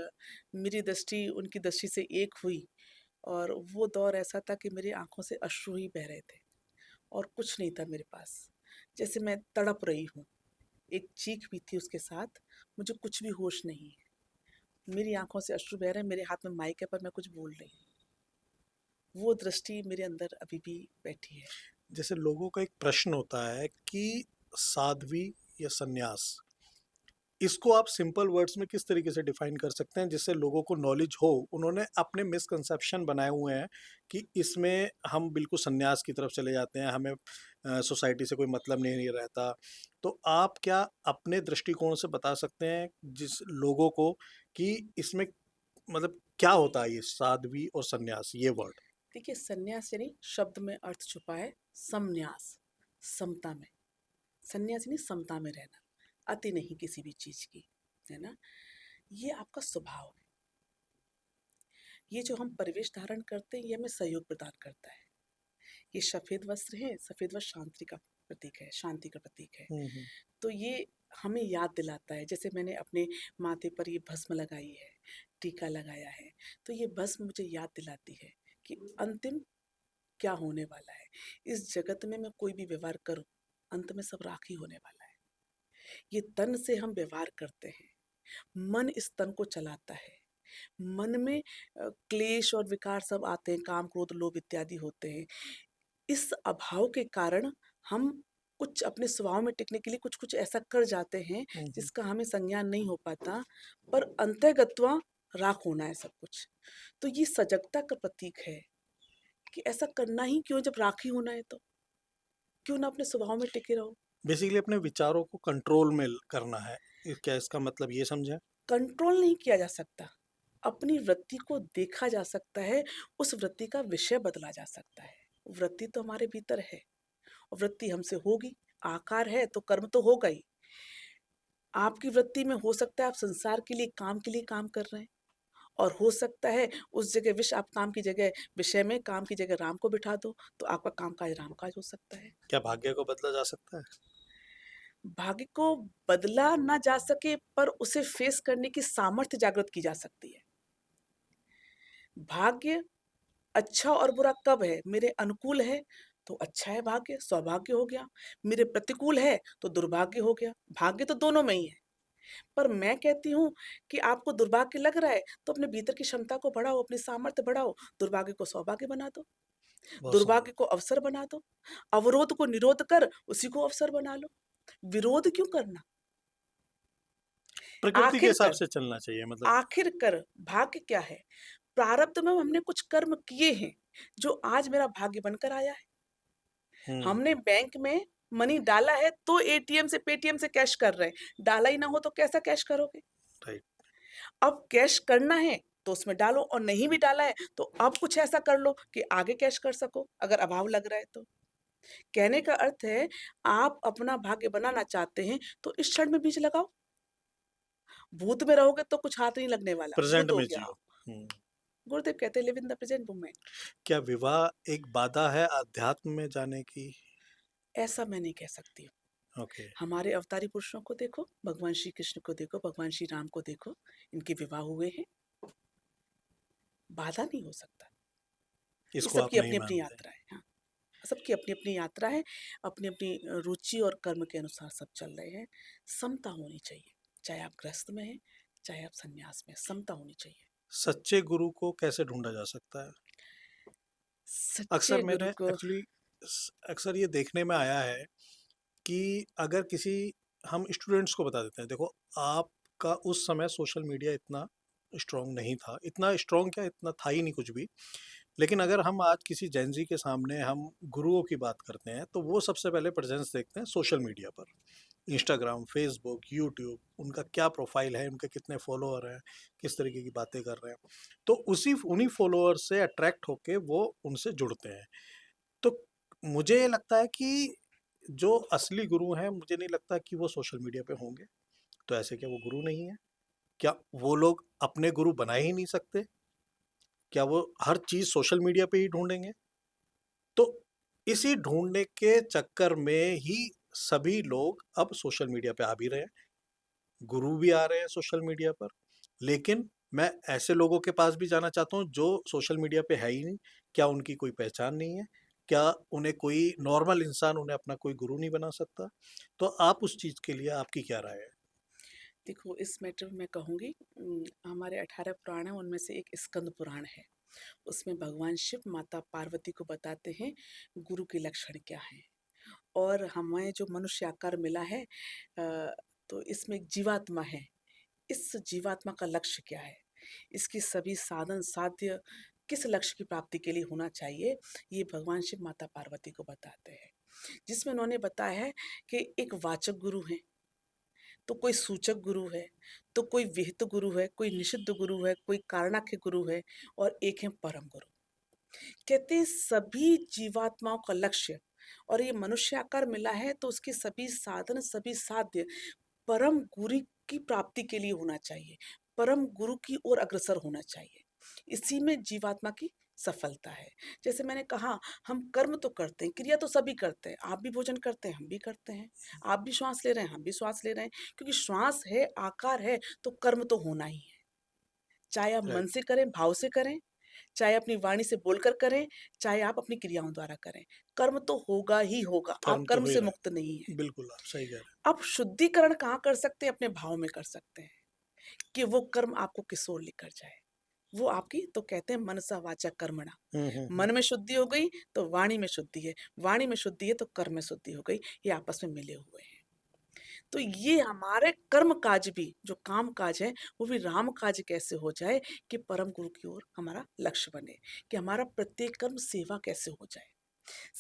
मेरी दृष्टि उनकी दृष्टि से एक हुई और वो दौर ऐसा था कि मेरी आँखों से अश्रु ही बह रहे थे और कुछ नहीं था मेरे पास। जैसे मैं तड़प रही हूँ, एक चीख भी थी उसके साथ, मुझे कुछ भी होश नहीं है। मेरी आँखों से अश्रु बह रहे हैं, मेरे हाथ में माइक है पर मैं कुछ बोल रही हूँ। वो दृष्टि मेरे अंदर अभी भी बैठी है। जैसे लोगों का एक प्रश्न होता है कि साध्वी या सन्यास, इसको आप सिंपल वर्ड्स में किस तरीके से डिफाइन कर सकते हैं जिससे लोगों को नॉलेज हो? उन्होंने अपने मिसकंसेप्शन बनाए हुए हैं कि इसमें हम बिल्कुल सन्यास की तरफ चले जाते हैं, हमें सोसाइटी से कोई मतलब नहीं रहता। तो आप क्या अपने दृष्टिकोण से बता सकते हैं जिस लोगों को कि इसमें मतलब क्या होता है ये साध्वी और सन्यास ये वर्ड? देखिए संन्यास यानी शब्द में अर्थ छुपा है समन्यास, समता में। संन्यास यानी समता में रहना, अति नहीं किसी भी चीज़ की, है ना? ये आपका स्वभाव है। ये जो हम परिवेश धारण करते हैं, ये हमें सहयोग प्रदान करता है। ये सफ़ेद वस्त्र है, सफ़ेद वस्त्र शांति का प्रतीक है, शांति का प्रतीक है। हुँ, हुँ। तो ये हमें याद दिलाता है, जैसे मैंने अपने माथे पर ये भस्म लगाई है, टीका लगाया है, तो ये भस्म मुझे याद दिलाती है कि अंतिम क्या होने वाला है। इस जगत में मैं कोई भी व्यवहार करूँ, अंत में सब राख ही होने वाला है। ये तन से हम व्यवहार करते हैं, मन इस तन को चलाता है। मन में क्लेश और विकार सब आते हैं, काम, क्रोध, लोभ इत्यादि होते हैं। इस अभाव के कारण हम कुछ अपने स्वभाव में टिकने के लिए कुछ-कुछ ऐसा कर जाते हैं, हुँ, हुँ। जिसका हमें संज्ञान नहीं हो पाता, पर अंतःगत्वा राख होना है सब कुछ। तो ये सजगता का प्रतीक है कि ऐसा करना ही क्यों जब राख ही होना है तो? क्यों ना अपने स्वभाव में टिके रहो? बेसिकली अपने विचारों को कंट्रोल में करना है। क्या इसका मतलब ये समझें? कंट्रोल नहीं किया जा सकता। अपनी वृत्ति को देखा जा सकता है, उस वृत्ति का विषय बदला जा सकता है। वृत्ति तो हमारे भीतर है और वृत्ति हमसे होगी, आकार है तो कर्म तो होगा ही। आपकी वृत्ति में हो सकता है आप संसार के लिए काम कर रहे हैं और हो सकता है उस जगह आप काम की जगह विषय में काम की जगह राम को बिठा दो, तो आपका कामकाज रामकाज हो सकता है। क्या भाग्य को बदला जा सकता है? भाग्य को बदला ना जा सके पर उसे फेस करने की सामर्थ्य जागृत की जा सकती है। भाग्य अच्छा और बुरा कब है? मेरे अनुकूल है तो अच्छा है भाग्य, सौभाग्य हो गया। मेरे प्रतिकूल है तो दुर्भाग्य हो गया। भाग्य तो दोनों में ही है। पर मैं कहती हूँ कि आपको दुर्भाग्य लग रहा है तो अपने भीतर की क्षमता को बढ़ाओ, अपनी सामर्थ्य बढ़ाओ, दुर्भाग्य को सौभाग्य बना दो, बहुत सुंदर। दुर्भाग्य को अवसर बना दो, अवरोध को निरोध कर उसी को अवसर बना लो। विरोध क्यों करना? प्रकृति के हिसाब आखिरकार से चलना चाहिए मतलब। आखिरकार भाग्य क्या है? प्रारब्ध में हमने कुछ कर्म किए हैं, जो आज मेरा भाग्य बनकर आया है। हुँ, हमने बैंक में मनी डाला है तो एटीएम से पेटीएम से कैश कर रहे हैं। डाला ही ना हो तो कैसा कैश करोगे? राइट। अब कैश करना है तो उसमें डालो और नहीं भी डाला है तो अब कुछ ऐसा कर लो कि आगे कैश कर सको, अगर अभाव लग रहा है तो। कहने का अर्थ है आप अपना भाग्य बनाना चाहते हैं तो इस क्षण में बीज लगाओ। भूत में रहोगे तो कुछ हाथ नहीं लगने वाला, प्रेज़ेंट भूत हो में गया जियो। आप। हुँ। गुरुदेव कहते हैं live in the present moment. क्या विवाह एक बाधा है अध्यात्म में जाने की? ऐसा मैं नहीं कह सकती हूँ। ओके। हमारे अवतारी पुरुषों को देखो, भगवान श्री कृष्ण को देखो, भगवान श्री राम को देखो, इनके विवाह हुए हैं, बाधा नहीं हो सकता। ये इसको आप सबकी नहीं अपनी-अपनी मानते। यात्रा है। हाँ, सबकी अपनी-अपनी यात्रा है, अपनी-अपनी रुचि और कर्म के अनुसार सब चल रहे हैं। समता होनी चाहिए, चाहे आप गृहस्थ में हैं, चाहे आप सन्यास में हैं, समता होनी चाहिए। सच्चे गुरु को कैसे ढूँढा जा सकता है? सच्चे अक्सर मैंने गुरु को एक्चुअली अक्सर ये देखने में आया है कि अगर किसी हम स्टूडेंट्स को बता देते हैं, देखो आपका उस समय सोशल मीडिया इतना स्ट्रॉन्ग नहीं था, इतना स्ट्रॉन्ग क्या, इतना था ही नहीं कुछ भी। लेकिन अगर हम आज किसी जेन ज़ी के सामने हम गुरुओं की बात करते हैं, तो वो सबसे पहले प्रेज़ेंस देखते हैं सोशल मीडिया पर। इंस्टाग्राम, फ़ेसबुक, यूट्यूब, उनका क्या प्रोफ़ाइल है, उनके कितने फ़ॉलोअर हैं, किस तरीके की बातें कर रहे हैं। तो उन्हीं फ़ॉलोअर से अट्रैक्ट होके वो उनसे जुड़ते हैं। तो मुझे ये लगता है कि जो असली गुरु हैं, मुझे नहीं लगता कि वो सोशल मीडिया पे होंगे। तो ऐसे क्या वो गुरु नहीं हैं? क्या वो लोग अपने गुरु बना ही नहीं सकते? क्या वो हर चीज़ सोशल मीडिया पे ही ढूँढेंगे? तो इसी ढूँढने के चक्कर में ही सभी लोग अब सोशल मीडिया पे आ भी रहे हैं। गुरु भी आ रहे हैं सोशल मीडिया पर। लेकिन मैं ऐसे लोगों के पास भी जाना चाहता हूँ जो सोशल मीडिया पे है ही नहीं। क्या उनकी कोई पहचान नहीं है? क्या उन्हें कोई नॉर्मल इंसान उन्हें अपना कोई गुरु नहीं बना सकता? तो आप उस चीज़ के लिए आपकी क्या राय है? देखो इस मैटर में मैं कहूँगी हमारे 18 पुराण हैं, उनमें से एक स्कंद पुराण है। उसमें भगवान शिव माता पार्वती को बताते हैं गुरु के लक्षण क्या हैं और हमें जो मनुष्य आकार मिला है तो इसमें एक जीवात्मा है। इस जीवात्मा का लक्ष्य क्या है? इसके सभी साधन साध्य किस लक्ष्य की प्राप्ति के लिए होना चाहिए, ये भगवान शिव माता पार्वती को बताते हैं। जिसमें उन्होंने बताया है कि एक वाचक गुरु है, तो कोई सूचक गुरु है, तो कोई विहित गुरु है, कोई निषिद्ध गुरु है, कोई कारणाख्य गुरु है और एक है परम गुरु। कहते हैं सभी जीवात्माओं का लक्ष्य और ये मनुष्य आकार मिला है तो उसके सभी साधन सभी साध्य परम गुरु की प्राप्ति के लिए होना चाहिए, परम गुरु की ओर अग्रसर होना चाहिए। इसी में जीवात्मा की सफलता है। जैसे मैंने कहा हम कर्म तो करते हैं, क्रिया तो सभी करते हैं। आप भी भोजन करते हैं, हम भी करते हैं। आप भी श्वास ले रहे हैं, हम भी श्वास ले रहे हैं। क्योंकि श्वास है, आकार है तो कर्म तो होना ही है। चाहे आप मन राइट। से करें, भाव से करें चाहे अपनी वाणी से बोलकर करें, चाहे आप अपनी क्रियाओं द्वारा करें। कर्म तो होगा ही होगा, आप कर्म तो कर्म हो ही से रहा मुक्त नहीं हैं। है। बिल्कुल, आप सही कह रहे हैं। आप शुद्धिकरण कहाँ कर सकते हैं? अपने भाव में कर सकते हैं, कि वो कर्म आपको किस ओर लेकर जाए। वो आपकी तो कहते हैं मनसा वाचा कर्मणा। हुँ, हुँ, हुँ। मन में शुद्धि हो गई तो वाणी में शुद्धि है, वाणी में शुद्धि है तो कर्म में शुद्धि हो गई, ये आपस में मिले हुए हैं। तो ये हमारे कर्म काज भी, जो काम काज है, वो भी राम काज कैसे हो जाए कि परम गुरु की ओर हमारा लक्ष्य बने, कि हमारा प्रत्येक कर्म सेवा कैसे हो जाए।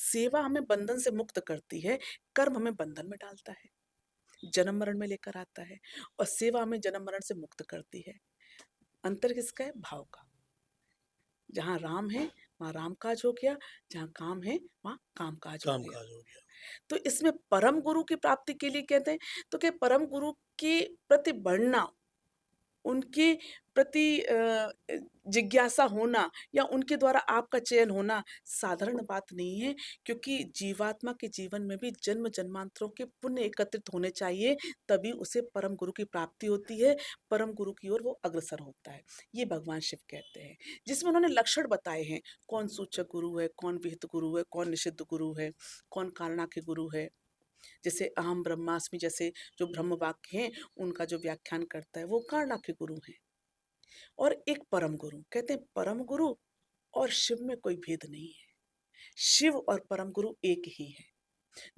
सेवा हमें बंधन से मुक्त करती है, कर्म हमें बंधन में डालता है, जन्म मरण में लेकर आता है, और सेवा हमें जन्म मरण से मुक्त करती है। अंतर किसका है? भाव का। जहाँ राम है वहाँ राम काज हो गया, जहाँ काम है वहाँ काम काज हो गया। काम-काज हो गया। तो इसमें परम गुरु की प्राप्ति के लिए कहते हैं, तो क्या परम गुरु के प्रति बढ़ना, उनके प्रति जिज्ञासा होना, या उनके द्वारा आपका चयन होना साधारण बात नहीं है, क्योंकि जीवात्मा के जीवन में भी जन्म जन्मांतरों के पुण्य एकत्रित होने चाहिए, तभी उसे परम गुरु की प्राप्ति होती है, परम गुरु की ओर वो अग्रसर होता है। ये भगवान शिव कहते हैं, जिसमें उन्होंने लक्षण बताए हैं, कौन सूचक गुरु है, कौन विहित गुरु है, कौन निषिद्ध गुरु है, कौन कारणाख्य गुरु है। जैसे अहम ब्रह्मास्मि जैसे जो ब्रह्म वाक्य हैं, उनका जो व्याख्यान करता है वो कारणाख्य गुरु है। और एक परम गुरु, कहते हैं परम गुरु और शिव में कोई भेद नहीं है, शिव और परम गुरु एक ही है।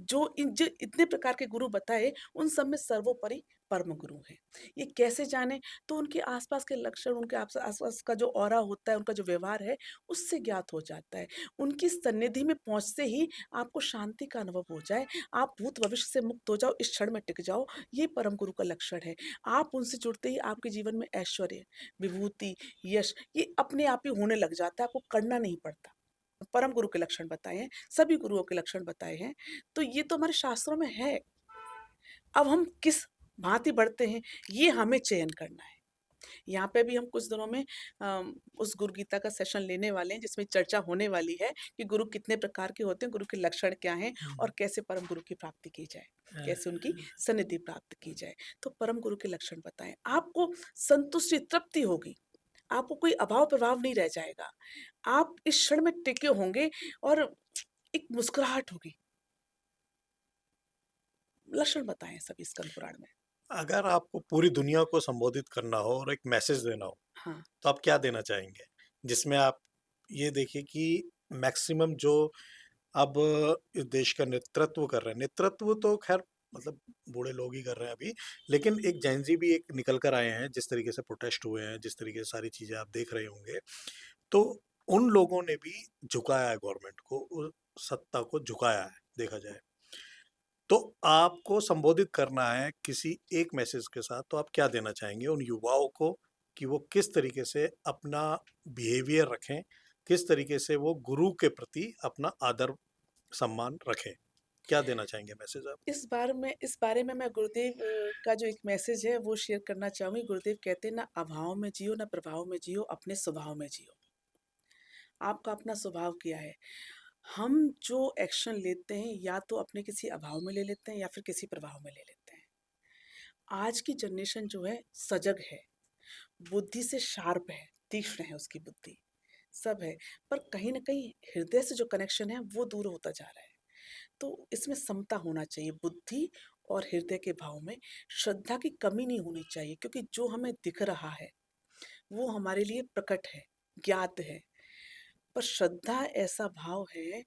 जो इतने प्रकार के गुरु बताए, उन सब में सर्वोपरि परम गुरु है। ये कैसे जाने? तो उनके आसपास के लक्षण, उनके आसपास का जो ऑरा होता है, उनका जो व्यवहार है, उससे ज्ञात हो जाता है। उनकी सन्निधि में पहुंचते ही आपको शांति का अनुभव हो जाए, आप भूत भविष्य से मुक्त हो जाओ, इस क्षण में टिक जाओ, ये परम गुरु का लक्षण है। आप उनसे जुड़ते ही आपके जीवन में ऐश्वर्य, विभूति, यश, ये अपने आप ही होने लग जाता है, आपको करना नहीं पड़ता। परम गुरु के लक्षण बताए हैं, सभी गुरुओं के लक्षण बताए हैं, तो ये तो हमारे शास्त्रों में है। अब हम किस भांति बढ़ते हैं, ये हमें चयन करना है। यहाँ पे भी हम कुछ दिनों में उस गुरु गीता का सेशन लेने वाले हैं, जिसमें चर्चा होने वाली है कि गुरु कितने प्रकार के होते हैं, गुरु के लक्षण क्या हैं, हुँ। और कैसे परम गुरु की प्राप्ति की जाए, कैसे उनकी सन्निधि प्राप्त की जाए। तो परम गुरु के लक्षण बताएं, आपको संतुष्टि, तृप्ति होगी, आपको कोई अभाव प्रभाव नहीं रह जाएगा, आप इस क्षण में टिके होंगे, और एक मुस्कुराहट होगी। लक्षण बताए सभी स्कंद पुराण में। अगर आपको पूरी दुनिया को संबोधित करना हो और एक मैसेज देना हो, हाँ। तो आप क्या देना चाहेंगे? जिसमें आप ये देखिए कि मैक्सिमम जो अब इस देश का नेतृत्व कर रहे हैं, नेतृत्व तो ख़ैर मतलब बूढ़े लोग ही कर रहे हैं अभी, लेकिन एक जेन ज़ी भी एक निकल कर आए हैं, जिस तरीके से प्रोटेस्ट हुए हैं, जिस तरीके से सारी चीज़ें आप देख रहे होंगे, तो उन लोगों ने भी झुकाया है गवर्नमेंट को, सत्ता को झुकाया है, देखा जाए। तो आपको संबोधित करना है किसी एक मैसेज के साथ, तो आप क्या देना चाहेंगे उन युवाओं को कि वो किस तरीके से अपना बिहेवियर रखें, किस तरीके से वो गुरु के प्रति अपना आदर सम्मान रखें? क्या देना चाहेंगे मैसेज आप? इस बारे में मैं गुरुदेव का जो एक मैसेज है वो शेयर करना चाहूँगी। गुरुदेव कहते हैं, ना अभाव में जियो, ना प्रभाव में जियो, अपने स्वभाव में जियो। आपका अपना स्वभाव क्या है? हम जो एक्शन लेते हैं, या तो अपने किसी अभाव में ले लेते हैं, या फिर किसी प्रभाव में ले लेते हैं। आज की जनरेशन जो है सजग है, बुद्धि से शार्प है, तीक्ष्ण है उसकी बुद्धि, सब है, पर कहीं न कहीं हृदय से जो कनेक्शन है वो दूर होता जा रहा है। तो इसमें समता होना चाहिए, बुद्धि और हृदय के भाव में श्रद्धा की कमी नहीं होनी चाहिए, क्योंकि जो हमें दिख रहा है वो हमारे लिए प्रकट है, ज्ञात है। पर श्रद्धा ऐसा भाव है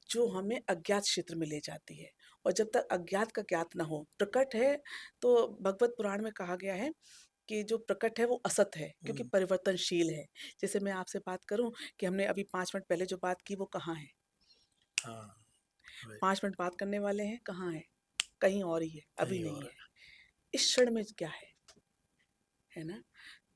जो हमें अज्ञात क्षेत्र में ले जाती है, और जब तक अज्ञात का ज्ञात ना हो, प्रकट है, तो भगवत पुराण में कहा गया है कि जो प्रकट है वो असत है, क्योंकि हुँ, परिवर्तनशील है। जैसे मैं आपसे बात करूं कि हमने अभी 5 मिनट पहले जो बात की वो कहाँ है, हाँ, राइट, 5 मिनट बात करने वाले हैं, कहाँ है? कहीं और ही है, अभी कहीं नहीं और है। है। इस क्षण में क्या है ना?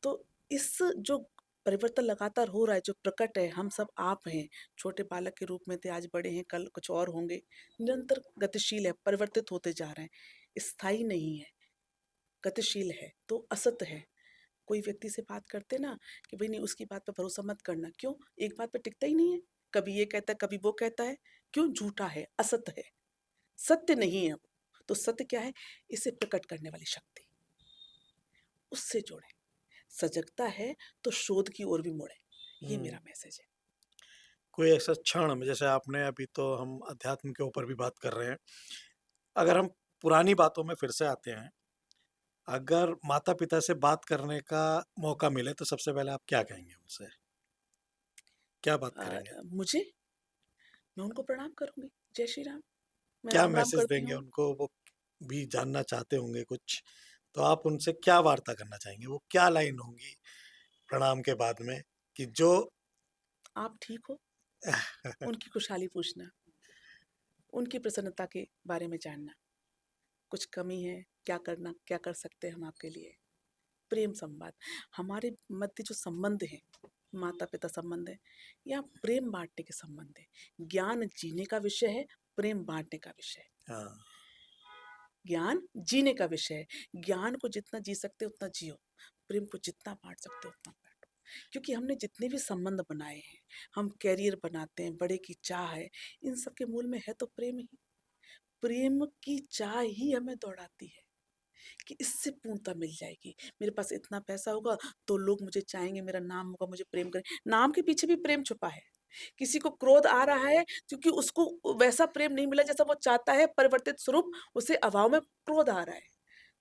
तो इस जो परिवर्तन लगातार हो रहा है, जो प्रकट है, हम सब आप हैं, छोटे बालक के रूप में थे, आज बड़े हैं, कल कुछ और होंगे, निरंतर गतिशील है, परिवर्तित होते जा रहे हैं, स्थायी नहीं है, गतिशील है, तो असत है। कोई व्यक्ति से बात करते ना कि भाई नहीं, उसकी बात पे भरोसा मत करना, क्यों? एक बात पे टिकता ही नहीं है, कभी ये कहता है, कभी वो कहता है, क्यों? झूठा है, असत है, सत्य नहीं है वो। तो सत्य क्या है? इसे प्रकट करने वाली शक्ति, उससे जुड़े। सजगता है तो शोध की ओर भी मुड़े, ये हुँ। मेरा मैसेज है। कोई ऐसा क्षण में, जैसे आपने अभी तो हम अध्यात्म के ऊपर भी बात कर रहे हैं। अगर हम पुरानी बातों में फिर से आते हैं, अगर माता-पिता से बात करने का मौका मिले तो सबसे पहले आप क्या कहेंगे उनसे? क्या बात करेंगे? मुझे मैं उनको प्रणाम करूँगी। जय श्री राम, मैं क्या राम-राम मैसेज करती देंगे हूँ। उनको? वो भी जानना चाहते होंगे कुछ, तो आप उनसे क्या वार्ता करना चाहेंगे? वो क्या लाइन होंगी प्रणाम के बाद में कि जो आप ठीक हो? उनकी खुशहाली पूछना, उनकी प्रसन्नता के बारे में जानना, कुछ कमी है, क्या करना क्या कर सकते हैं हम आपके लिए? प्रेम संवाद, हमारे मध्य जो संबंध है, माता-पिता संबंध है, या प्रेम बाँटने के संबंध है। ज्ञान जीने का विषय है, प्रेम बाँटने का विषय है। हाँ, ज्ञान जीने का विषय है। ज्ञान को जितना जी सकते हो उतना जियो, प्रेम को जितना बाँट सकते हो उतना बाँटो। क्योंकि हमने जितने भी संबंध बनाए हैं, हम करियर बनाते हैं, बड़े की चाह है, इन सब के मूल में है तो प्रेम ही। प्रेम की चाह ही हमें दौड़ाती है कि इससे पूर्णता मिल जाएगी। मेरे पास इतना पैसा होगा तो लोग मुझे चाहेंगे, मेरा नाम होगा, मुझे प्रेम करें। नाम के पीछे भी प्रेम छुपा है। किसी को क्रोध आ रहा है क्योंकि उसको वैसा प्रेम नहीं मिला जैसा वो चाहता है, परिवर्तित स्वरूप उसे अभाव में क्रोध आ रहा है।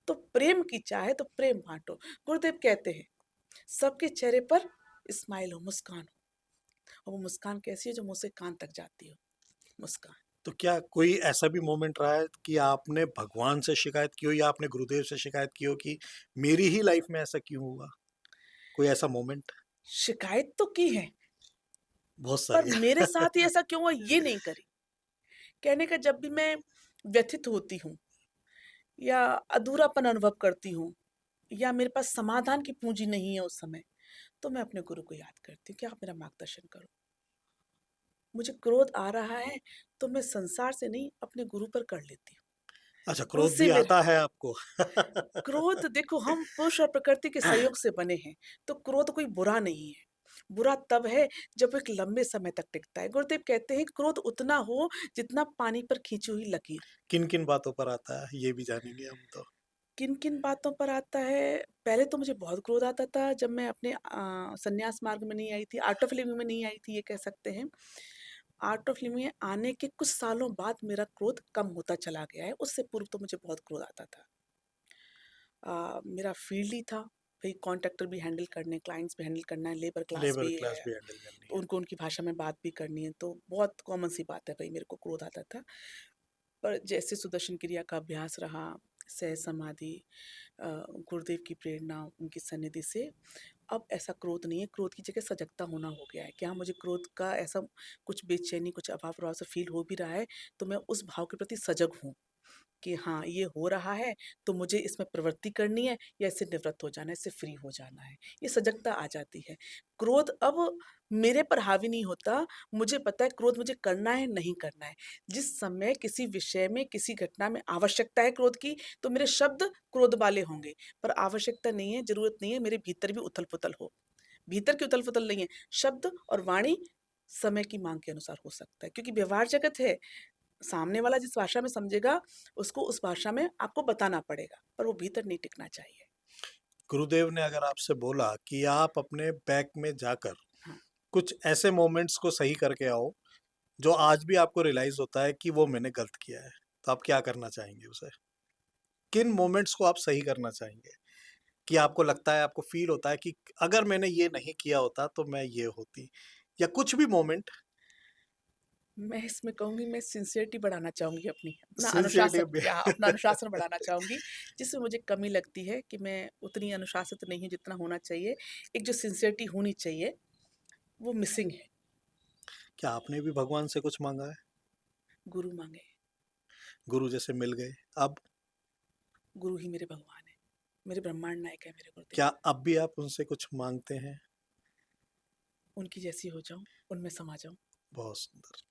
तो प्रेम की चाह है तो प्रेम बाँटो। गुरुदेव कहते हैं, सबके चेहरे पर स्माइल हो, मुस्कान हो, और वो मुस्कान कैसी है जो मुँह से कान तक जाती हो, मुस्कान। तो क्या कोई ऐसा भी मोमेंट रहा है कि आपने भगवान से शिकायत की हो या आपने गुरुदेव से शिकायत की हो कि मेरी ही लाइफ में ऐसा क्यों हुआ? कोई ऐसा मोमेंट? शिकायत तो की है, बहुत पर सारी मेरे है। साथ ही ऐसा क्यों हुआ ये नहीं करी। कहने का जब भी मैं व्यथित होती हूँ या अधूरापन अनुभव करती हूँ या मेरे पास समाधान की पूंजी नहीं है उस समय, तो मैं अपने गुरु को याद करती हूँ कि आप मेरा मार्गदर्शन करो। मुझे क्रोध आ रहा है तो मैं संसार से नहीं अपने गुरु पर कर लेती हूँ। अच्छा, क्रोध क्रोध से भी मेरा आता है आपको? क्रोध, देखो हम पुरुष और प्रकृति के सहयोग से बने हैं, तो क्रोध कोई बुरा नहीं है। बुरा तब है जब वो एक लंबे समय तक टिकता है। गुरुदेव कहते हैं क्रोध उतना हो जितना पानी पर खींची हुई लकीर। किन-किन बातों पर आता है? ये भी जानेंगे हम तो। किन-किन बातों पर आता है? पहले तो मुझे बहुत क्रोध आता था जब मैं अपने संन्यास मार्ग में नहीं आई थी, आर्ट ऑफ लिविंग में नहीं आई थी, ये कह सकते हैं। आर्ट ऑफ लिविंग में आने के कुछ सालों बाद मेरा क्रोध कम होता चला गया है, उससे पूर्व तो मुझे बहुत क्रोध आता था। मेरा फ़ील्ड ही था, भई कॉन्ट्रैक्टर भी हैंडल करने, क्लाइंट्स भी हैंडल करना है, लेबर क्लास लेबर भी क्लास है, भी हैंडल करनी तो है। उनको उनकी भाषा में बात भी करनी है, तो बहुत कॉमन सी बात है, भई मेरे को क्रोध आता था। पर जैसे सुदर्शन क्रिया का अभ्यास रहा, सहज समाधि, गुरुदेव की प्रेरणा, उनकी सन्निधि से अब ऐसा क्रोध नहीं है, क्रोध की जगह सजगता होना हो गया है कि हाँ, मुझे क्रोध का ऐसा कुछ बेचैनी, कुछ अभाव सा फ़ील हो भी रहा है, तो मैं उस भाव के प्रति सजग हूँ। कि हाँ, ये हो रहा है तो मुझे इसमें प्रवृत्ति करनी है या इससे निवृत्त हो जाना है, इससे फ्री हो जाना है। ये सजगता आ जाती है। क्रोध अब मेरे पर हावी नहीं होता, मुझे पता है क्रोध मुझे करना है, नहीं करना है। जिस समय किसी विषय में, किसी घटना में आवश्यकता है क्रोध की, तो मेरे शब्द क्रोध वाले होंगे, पर आवश्यकता नहीं है, ज़रूरत नहीं है, मेरे भीतर भी उथल-पुथल हो। भीतर की उथल-पुथल नहीं है, शब्द और वाणी समय की माँग के अनुसार हो सकता है, क्योंकि व्यवहार जगत है, सामने वाला जिस भाषा में समझेगा, उसको उस भाषा में आपको बताना पड़ेगा, पर वो भीतर नहीं टिकना चाहिए। गुरुदेव ने अगर आपसे बोला कि आप अपने बैक में जाकर हाँ, कुछ ऐसे मोमेंट्स को सही करके आओ, जो आज भी आपको रियलाइज़ होता है कि वो मैंने गलत किया है, तो आप क्या करना चाहेंगे उसे? किन मोमेंट्स को आप सही करना चाहेंगे? कि आपको लगता है, आपको फ़ील होता है कि अगर मैंने ये नहीं किया होता तो मैं ये होती, या कुछ भी मोमेंट? मैं इसमें कहूँगी, मैं सिंसियरिटी बढ़ाना चाहूँगी अपनी, अपना सिंसियरिटी अनुशासन, भी या अपना अनुशासन बढ़ाना चाहूँगी, जिसमें मुझे कमी लगती है कि मैं उतनी अनुशासित नहीं हूँ जितना होना चाहिए। एक जो सिंसियरिटी होनी चाहिए, वो मिसिंग है। क्या आपने भी भगवान से कुछ माँगा है? गुरु माँगे, गुरु जैसे मिल गए, अब गुरु ही मेरे भगवान हैं, मेरे ब्रह्मांड नायक है मेरे गुरुदेव। क्या अब भी आप उनसे कुछ माँगते हैं? उनकी जैसी हो जाऊँ, उनमें समा जाऊँ। बहुत सुंदर।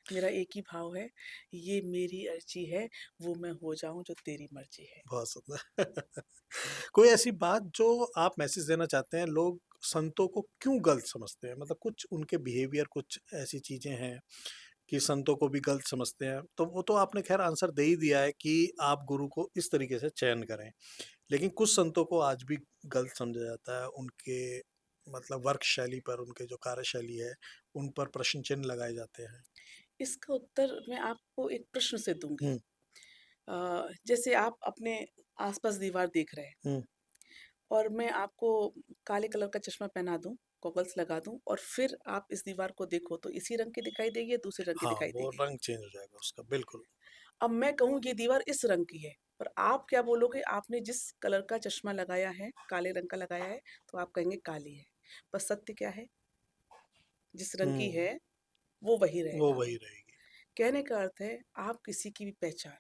मेरा एक ही भाव है, ये मेरी अर्ज़ी है, वो मैं हो जाऊँ जो तेरी मर्ज़ी है। बहुत सुंदर। कोई ऐसी बात जो आप मैसेज देना चाहते हैं, लोग संतों को क्यों गलत समझते हैं? मतलब कुछ उनके बिहेवियर, कुछ ऐसी चीज़ें हैं कि संतों को भी गलत समझते हैं। तो वो तो आपने ख़ैर आंसर दे ही दिया है कि आप गुरु को इस तरीके से चयन करें। लेकिन कुछ संतों को आज भी गलत समझा जाता है, उनके मतलब वर्क शैली पर, उनके जो कार्यशैली है, उन पर प्रश्न चिन्ह लगाए जाते हैं? इसका उत्तर मैं आपको एक प्रश्न से दूँगी। हुँ, जैसे आप अपने आस-पास दीवार देख रहे हैं हुँ। और मैं आपको काले कलर का चश्मा पहना दूँ, गॉगल्स लगा दूँ और फिर आप इस दीवार को देखो तो इसी रंग की दिखाई देगी या दूसरे रंग की हाँ, दिखाई वो देगी? रंग चेंज हो जाएगा उसका, बिल्कुल। अब मैं कहूँ ये दीवार इस रंग की है, पर आप क्या बोलोगे? आपने जिस कलर का चश्मा लगाया है, काले रंग का लगाया है, तो आप कहेंगे काली है। पर सत्य क्या है? जिस रंग की हुँ, है, वो वही वो रहेगा। वही रहेगी। कहने का अर्थ है, आप किसी की भी पहचान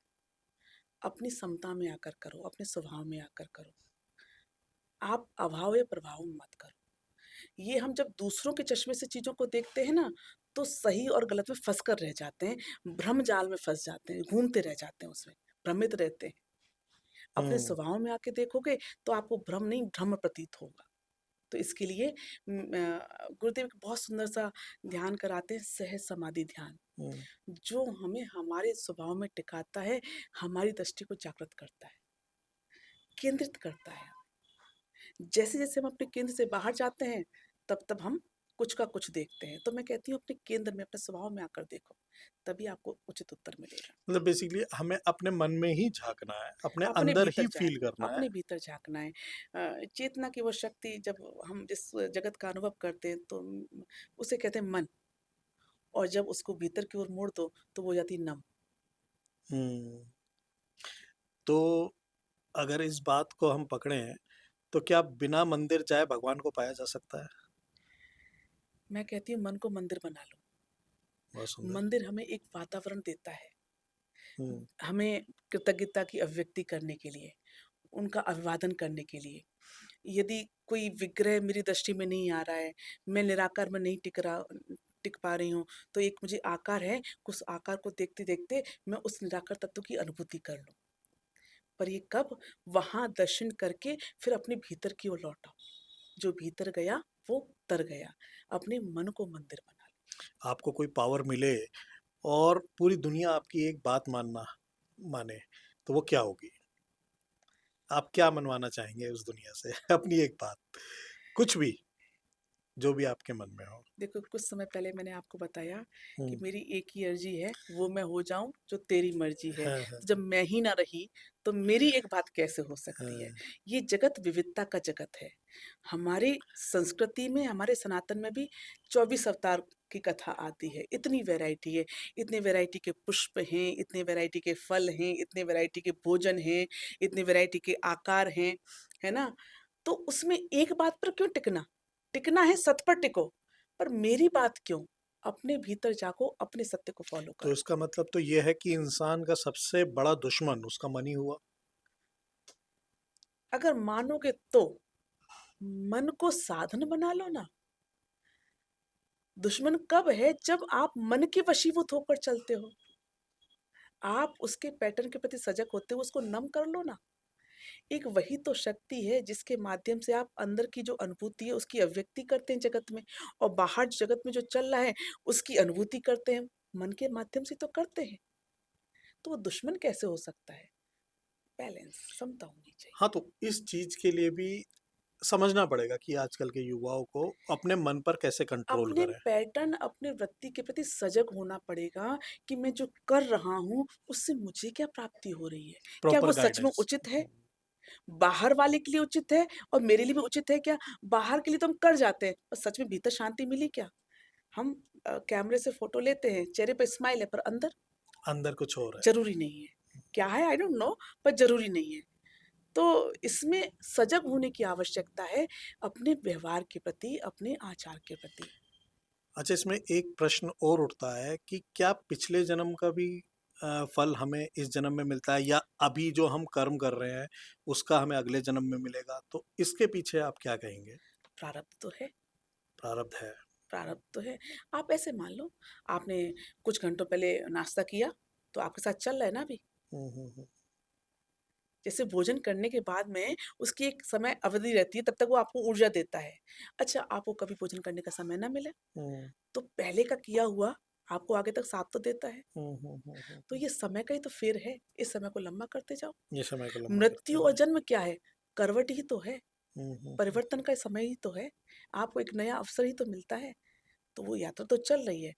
अपनी समता में आकर करो, अपने स्वभाव में आकर करो। आप अभाव या प्रभाव में मत करो। ये हम जब दूसरों के चश्मे से चीज़ों को देखते हैं ना, तो सही और गलत में फँस कर रह जाते हैं, भ्रम जाल में फँस जाते हैं, घूमते रह जाते हैं उसमें, भ्रमित रहते हैं। अपने हुँ, स्वभाव में आके देखोगे, तो आपको भ्रम नहीं, भ्रम प्रतीत होगा। तो इसके लिए गुरुदेव एक बहुत सुंदर सा ध्यान कराते हैं, सहज समाधि ध्यान, हुँ, जो हमें हमारे स्वभाव में टिकाता है, हमारी दृष्टि को जागृत करता है, केंद्रित करता है। जैसे-जैसे हम अपने केंद्र से बाहर जाते हैं, तब-तब हम कुछ का कुछ देखते हैं। तो मैं कहती हूँ अपने केंद्र में, अपने स्वभाव में आकर देखो, तभी आपको उचित उत्तर मिलेगा। मतलब बेसिकली हमें अपने मन में ही झाँकना है, अपने अपने अंदर भीतर ही फ़ील जाए, करना है। अपने भीतर झाँकना है। चेतना की वो शक्ति जब हम जिस जगत का अनुभव करते हैं, तो उसे कहते हैं मन, और जब उसको भीतर की ओर मोड़ दो, तो वो हो जाती है नम। हुँ, तो अगर इस बात को हम पकड़ें, तो क्या बिना मंदिर जाए भगवान को पाया जा सकता है? मैं कहती हूँ मन को मंदिर बना लो। बहुत सुंदर। मंदिर हमें एक वातावरण देता है, हुँ, हमें कृतज्ञता की अभिव्यक्ति करने के लिए, उनका अभिवादन करने के लिए। यदि कोई विग्रह मेरी दृष्टि में नहीं आ रहा है, मैं निराकार में नहीं टिक पा रही हूँ, तो एक मुझे आकार है, उस आकार को देखते-देखते मैं उस निराकार तत्व की अनुभूति कर लूँ। पर ये कब? वहाँ दर्शन करके फिर अपने भीतर की ओर लौट आओ। जो भीतर गया, वो तर गया। अपने मन को मंदिर बना लो। आपको कोई पावर मिले और पूरी दुनिया आपकी एक बात माने, तो वो क्या होगी? आप क्या मनवाना चाहेंगे उस दुनिया से? अपनी एक बात, कुछ भी, जो भी आपके मन में हो। देखो, कुछ समय पहले मैंने आपको बताया कि हुँ, मेरी एक ही अर्ज़ी है, वो मैं हो जाऊँ जो तेरी मर्ज़ी है। हाँ, तो हाँ, जब मैं ही ना रही, तो मेरी एक बात कैसे हो सकती है? हाँ, ये जगत विविधता का जगत है। हमारी संस्कृति में, हमारे सनातन में भी 24 अवतार की कथा आती है। इतनी वैरायटी है, इतने वैरायटी के पुष्प हैं, इतने वैरायटी के फल हैं, इतने वैरायटी के भोजन हैं, इतने वैरायटी के आकार हैं, है ना? तो उसमें एक बात पर क्यों टिकना? टिकना है सत पर टिको। पर मेरी बात क्यों? अपने भीतर जाको, अपने सत्य को फ़ॉलो तो करो। इसका मतलब तो ये है कि इंसान का सबसे बड़ा दुश्मन उसका मन ही हुआ। अगर मानोगे तो, मन को साधन बना लो ना। दुश्मन कब है? जब आप मन के वशीभूत होकर चलते हो। आप उसके पैटर्न के प्रति सजग होते हो, उसको नम कर लो ना। एक वही तो शक्ति है जिसके माध्यम से आप अंदर की जो अनुभूति है उसकी अभिव्यक्ति करते हैं जगत में, और बाहर जगत में जो चल रहा है उसकी अनुभूति करते हैं। मन के माध्यम से तो करते हैं। तो वो दुश्मन कैसे हो सकता है? बैलेंस, समता होनी चाहिए। हाँ, तो इस चीज़ के लिए भी समझना पड़ेगा कि आजकल के युवाओं को अपने मन पर कैसे कंट्रोल अपने करें। पैटर्न, अपने वृत्ति के प्रति सजग होना पड़ेगा कि मैं जो कर रहा हूँ, उससे मुझे क्या प्राप्ति हो रही है? क्या प्रॉपर वो सच में गाइडेंस। उचित है? बाहर वाले के लिए उचित है और मेरे लिए भी उचित है क्या? बाहर के लिए तो हम कर जाते हैं, पर सच में भीतर शांति मिली क्या? हम कैमरे से फ़ोटो लेते हैं, चेहरे पे स्माइल है, पर अंदर अंदर कुछ और है। ज़रूरी नहीं है। क्या है आई डोंट नो, पर ज़रूरी नहीं है। तो इसमें सजग होने की आवश्यकता है, अपने व्यवहार के प्रति, अपने आचार के प्रति। अच्छा, इसमें एक प्रश्न और उठता है कि क्या पिछले जन्म का भी फल हमें इस जन्म में मिलता है, या अभी जो हम कर्म कर रहे हैं उसका हमें अगले जन्म में मिलेगा? तो इसके पीछे आप क्या कहेंगे? प्रारब्ध तो है। प्रारब्ध है। प्रारब्ध तो है। आप ऐसे मान लो, आपने कुछ घंटों पहले नाश्ता किया, तो आपके साथ चल रहा है ना अभी। हुँ, हुँ, हुँ। जैसे भोजन करने के बाद में उसकी एक समय अवधि रहती है, तब तक वो आपको ऊर्जा देता है। अच्छा, आपको कभी भोजन करने का समय ना मिले, हुँ, तो पहले का किया हुआ आपको आगे तक साथ तो देता है। हुँ, हुँ, हुँ, हुँ, तो हुँ। ये समय का ही तो फेर है, इस समय को लंबा करते जाओ। ये समय को लंबा करते मृत्यु और जाएँ। जन्म क्या है? करवट ही तो है, हुँ, हुँ, हुँ। परिवर्तन का समय ही तो है। आपको एक नया अवसर ही तो मिलता है, तो वो यात्रा तो चल रही है।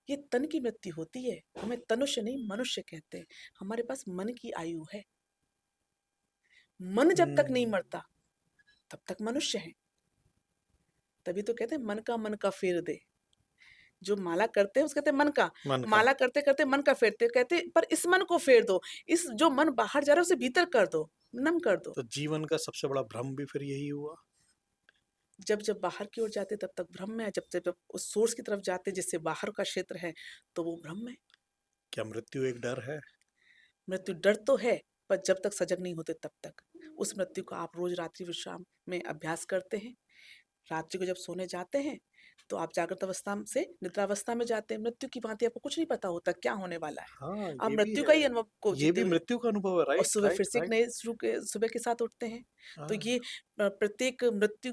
ये तन की मृत्यु होती है, हमें तनुष्य नहीं मनुष्य कहते हैं। हमारे पास मन की आयु है। मन जब तक नहीं हुँ, मरता, तब तक मनुष्य हैं। तभी तो कहते हैं मन का फेर दे। जो माला करते हैं उसको कहते हैं मन का। मन का। माला करते-करते मन का फेरते कहते हैं पर इस मन को फेर दो। इस जो मन बाहर जा रहा है उसे भीतर कर दो, नम कर दो। तो जीवन का सबसे बड़ा भ्रम भी फिर यही हुआ? जब बाहर की ओर जाते तब तक ब्रह्म है, जब उस सोर्स की तरफ जाते जिससे बाहर का क्षेत्र है, तो वो ब्रह्म है। क्या मृत्यु एक डर है? मृत्यु डर तो है, पर जब तक सजग नहीं होते तब तक। उस मृत्यु को आप रोज रात्रि विश्राम में अभ्यास करते हैं। रात्रि को जब सोने जाते हैं, तो आप जागृत अवस्था से निद्रावस्था में जाते हैं। मृत्यु की भांति आपको कुछ नहीं पता होता क्या होने वाला है। हाँ, आप ये भी मृत्यु का है। ही अनुभव को ये जीते भी हुए मृत्यु का अनुभव है, और राइट, सुबह राइट, फिर से एक राइट। नए शुरू के सुबह के साथ उठते हैं। तो हाँ, ये प्रत्येक मृत्यु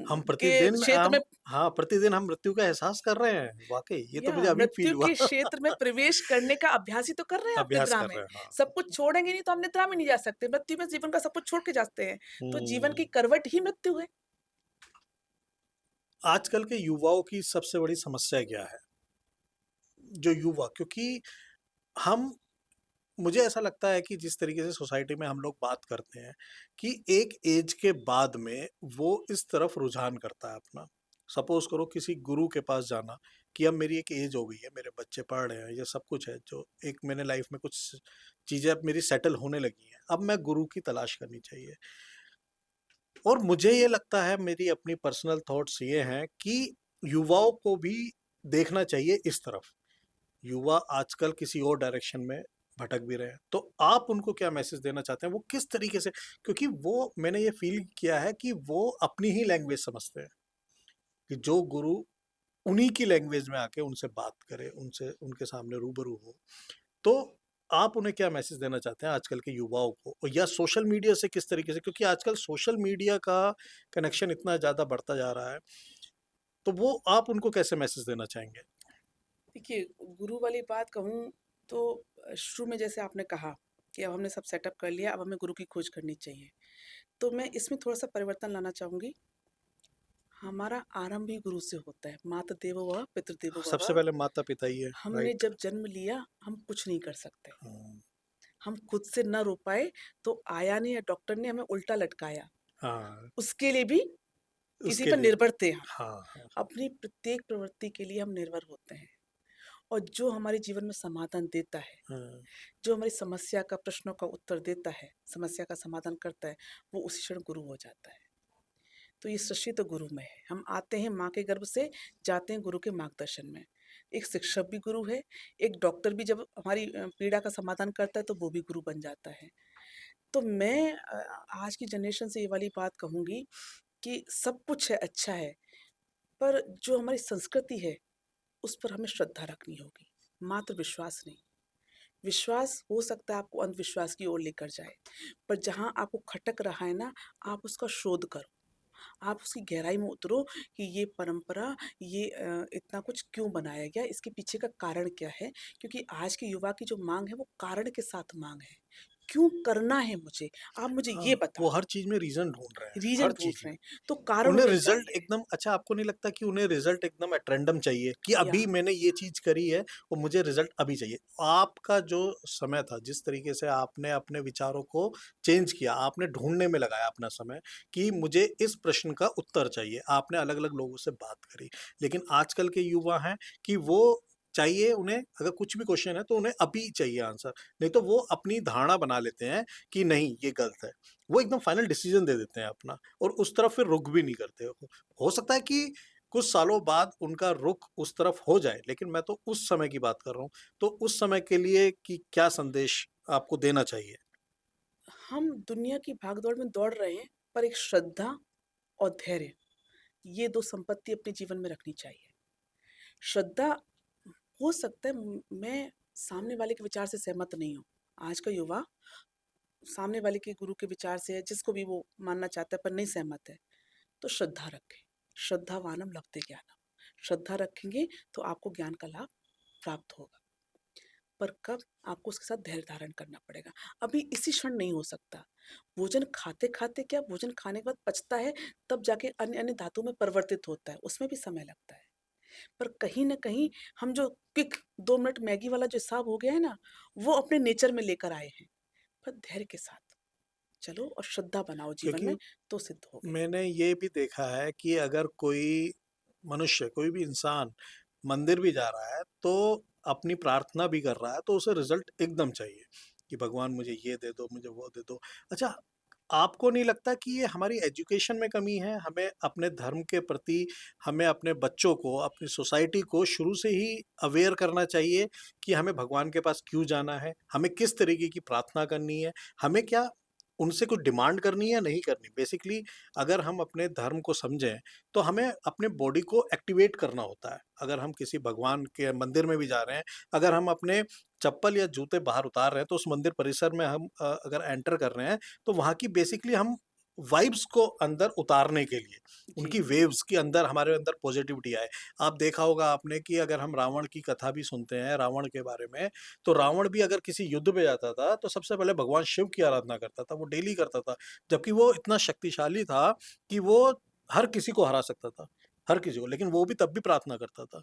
हम के प्रतिदिन क्षेत्र में हम हाँ, प्रतिदिन हम मृत्यु का एहसास कर रहे हैं, वाक़ई, ये तो या मुझे अभी फ़ील मृत्यु हुआ। के क्षेत्र में प्रवेश करने का अभ्यास ही तो कर रहे हैं आप अभ्यास निद्रा कर में। रहे हैं, हाँ। सब कुछ छोड़ेंगे नहीं तो हम निद्रा में नहीं जा सकते। मृत्यु में जीवन का सब कुछ छोड़ के जाते हैं। तो जीवन हुँ, की करवट ही मृत्यु है। आजकल के युवाओं की सबसे बड़ी समस्या क्या है? जो युवा क्योंकि हम मुझे ऐसा लगता है कि जिस तरीके से सोसाइटी में हम लोग बात करते हैं कि एक एज के बाद में वो इस तरफ रुझान करता है अपना। सपोज़ करो किसी गुरु के पास जाना कि अब मेरी एक एज हो गई है, मेरे बच्चे पढ़ रहे हैं, ये सब कुछ है, जो एक मैंने लाइफ में कुछ चीज़ें अब मेरी सेटल होने लगी हैं, अब मैं गुरु की तलाश करनी चाहिए। और मुझे ये लगता है मेरी अपनी पर्सनल थॉट्स ये हैं कि युवाओं को भी देखना चाहिए इस तरफ। युवा आजकल किसी और डायरेक्शन में भटक भी रहे हैं। तो आप उनको क्या मैसेज देना चाहते हैं? वो किस तरीके से क्योंकि वो मैंने ये फ़ील किया है कि वो अपनी ही लैंग्वेज समझते हैं, कि जो गुरु उन्हीं की लैंग्वेज में आके उनसे बात करे, उनसे उनके सामने रूबरू हो। तो आप उन्हें क्या मैसेज देना चाहते हैं आजकल के युवाओं को? और या सोशल मीडिया से किस तरीके से क्योंकि आजकल सोशल मीडिया का कनेक्शन इतना ज़्यादा बढ़ता जा रहा है, तो वो आप उनको कैसे मैसेज देना चाहेंगे? देखिए, गुरु वाली बात कहूँ तो शुरू में जैसे आपने कहा कि अब हमने सब सेटअप कर लिया, अब हमें गुरु की खोज करनी चाहिए। तो मैं इसमें थोड़ा-सा परिवर्तन लाना चाहूँगी। हमारा आरंभ ही गुरु से होता है। मातृ देवो भव, पितृ देवो सबसे भव। पहले माता-पिता ही है, हमने राइट? जब जन्म लिया, हम कुछ नहीं कर सकते। हुँ। हम खुद से न रो पाए, तो आया ने या डॉक्टर ने हमें उल्टा लटकाया। हाँ, उसके लिए भी किसी उसके पर लिए निर्भर थे हम। हाँ, हाँ। अपनी प्रत्येक प्रवृत्ति के लिए हम निर्भर होते हैं और जो हमारे जीवन में समाधान देता है, हाँ, जो हमारी समस्या का प्रश्नों का उत्तर देता है, समस्या का समाधान करता है, वो उसी क्षण गुरु हो जाता है। तो ये सृष्टि तो गुरु में है। हम आते हैं माँ के गर्भ से, जाते हैं गुरु के मार्गदर्शन में। एक शिक्षक भी गुरु है, एक डॉक्टर भी जब हमारी पीड़ा का समाधान करता है तो वो भी गुरु बन जाता है। तो मैं आज की जनरेशन से ये वाली बात कहूँगी कि सब कुछ है, अच्छा है, पर जो हमारी संस्कृति है, उस पर हमें श्रद्धा रखनी होगी, मात्र विश्वास नहीं। विश्वास हो सकता है आपको अंधविश्वास की ओर लेकर जाए, पर जहाँ आपको खटक रहा है ना, आप उसका शोध करो। आप उसकी गहराई में उतरो कि ये परंपरा, ये इतना कुछ क्यों बनाया गया, इसके पीछे का कारण क्या है? क्योंकि आज के युवा की जो माँग है, वो कारण के साथ माँग है। क्यों करना है मुझे? आप मुझे हाँ, ये बता वो दो। हर चीज़ में रीज़न ढूँढ रहे हैं, रीज़न हर ढूँढ चीज़ रहे में। हैं, तो कारण उन्हें उन्हें रिज़ल्ट चाहिए। एकदम अच्छा आपको नहीं लगता कि उन्हें रिज़ल्ट एकदम एट रैंडम चाहिए कि या अभी मैंने ये चीज़ करी है और मुझे रिज़ल्ट अभी चाहिए। आपका जो समय था, जिस तरीके से आपने अपने विचारों को चेंज किया, आपने ढूँढने में लगाया अपना समय कि मुझे इस प्रश्न का उत्तर चाहिए। आपने अलग-अलग लोगों से बात करी। लेकिन आजकल के युवा हैं कि वो चाहिए उन्हें अगर कुछ भी क्वेश्चन है तो उन्हें अभी चाहिए आंसर। नहीं तो वो अपनी धारणा बना लेते हैं कि नहीं ये गलत है। वो एकदम फाइनल डिसीज़न दे देते हैं अपना और उस तरफ फिर रुख भी नहीं करते। हो सकता है कि कुछ सालों बाद उनका रुख उस तरफ हो जाए, लेकिन मैं तो उस समय की बात कर रहा हूँ। तो उस समय के लिए कि क्या संदेश आपको देना चाहिए? हम दुनिया की भागदौड़ में दौड़ रहे हैं, पर एक श्रद्धा और धैर्य, ये 2 संपत्ति अपने जीवन में रखनी चाहिए। श्रद्धा हो सकता है मैं सामने वाले के विचार से सहमत नहीं हूँ। आज का युवा सामने वाले के गुरु के विचार से है, जिसको भी वो मानना चाहता है पर नहीं सहमत है, तो श्रद्धा रखें। श्रद्धावानम लभते ज्ञानम। श्रद्धा रखेंगे तो आपको ज्ञान का लाभ प्राप्त होगा। पर कब आपको उसके साथ धैर्य धारण करना पड़ेगा। अभी इसी क्षण नहीं हो सकता। भोजन खाते-खाते क्या भोजन खाने के बाद पचता है, तब जाके अन्य-अन्य धातु में परिवर्तित होता है, उसमें भी समय लगता है। पर कहीं न कहीं हम जो क्विक 2 मिनट मैगी वाला जो हिसाब हो गया है ना, वो अपने नेचर में लेकर आए हैं। पर धैर्य के साथ चलो और श्रद्धा बनाओ जीवन क्योंकि में, तो सिद्ध होगे। मैंने ये भी देखा है कि अगर कोई मनुष्य, कोई भी इंसान मंदिर भी जा रहा है, तो अपनी प्रार्थना भी कर रहा है, तो उसे रिज़ल्ट एकदम चाहिए कि भगवान मुझे ये दे दो, मुझे वो दे दो। अच्छा, आपको नहीं लगता कि ये हमारी एजुकेशन में कमी है? हमें अपने धर्म के प्रति, हमें अपने बच्चों को, अपनी सोसाइटी को शुरू से ही अवेयर करना चाहिए कि हमें भगवान के पास क्यों जाना है? हमें किस तरीके की प्रार्थना करनी है? हमें क्या उनसे कुछ डिमांड करनी है या नहीं करनी? बेसिकली अगर हम अपने धर्म को समझें, तो हमें अपने बॉडी को एक्टिवेट करना होता है। अगर हम किसी भगवान के मंदिर में भी जा रहे हैं, अगर हम अपने चप्पल या जूते बाहर उतार रहे हैं, तो उस मंदिर परिसर में हम अगर एंटर कर रहे हैं, तो वहाँ की बेसिकली हम वाइब्स को अंदर उतारने के लिए, जी। उनकी वेव्स के अंदर हमारे अंदर पॉजिटिविटी आए। आप देखा होगा आपने कि अगर हम रावण की कथा भी सुनते हैं, रावण के बारे में, तो रावण भी अगर किसी युद्ध में जाता था, तो सबसे पहले भगवान शिव की आराधना करता था, वो डेली करता था। जबकि वो इतना शक्तिशाली था कि वो हर किसी को हरा सकता था, हर किसी को, लेकिन वो भी तब भी प्रार्थना करता था।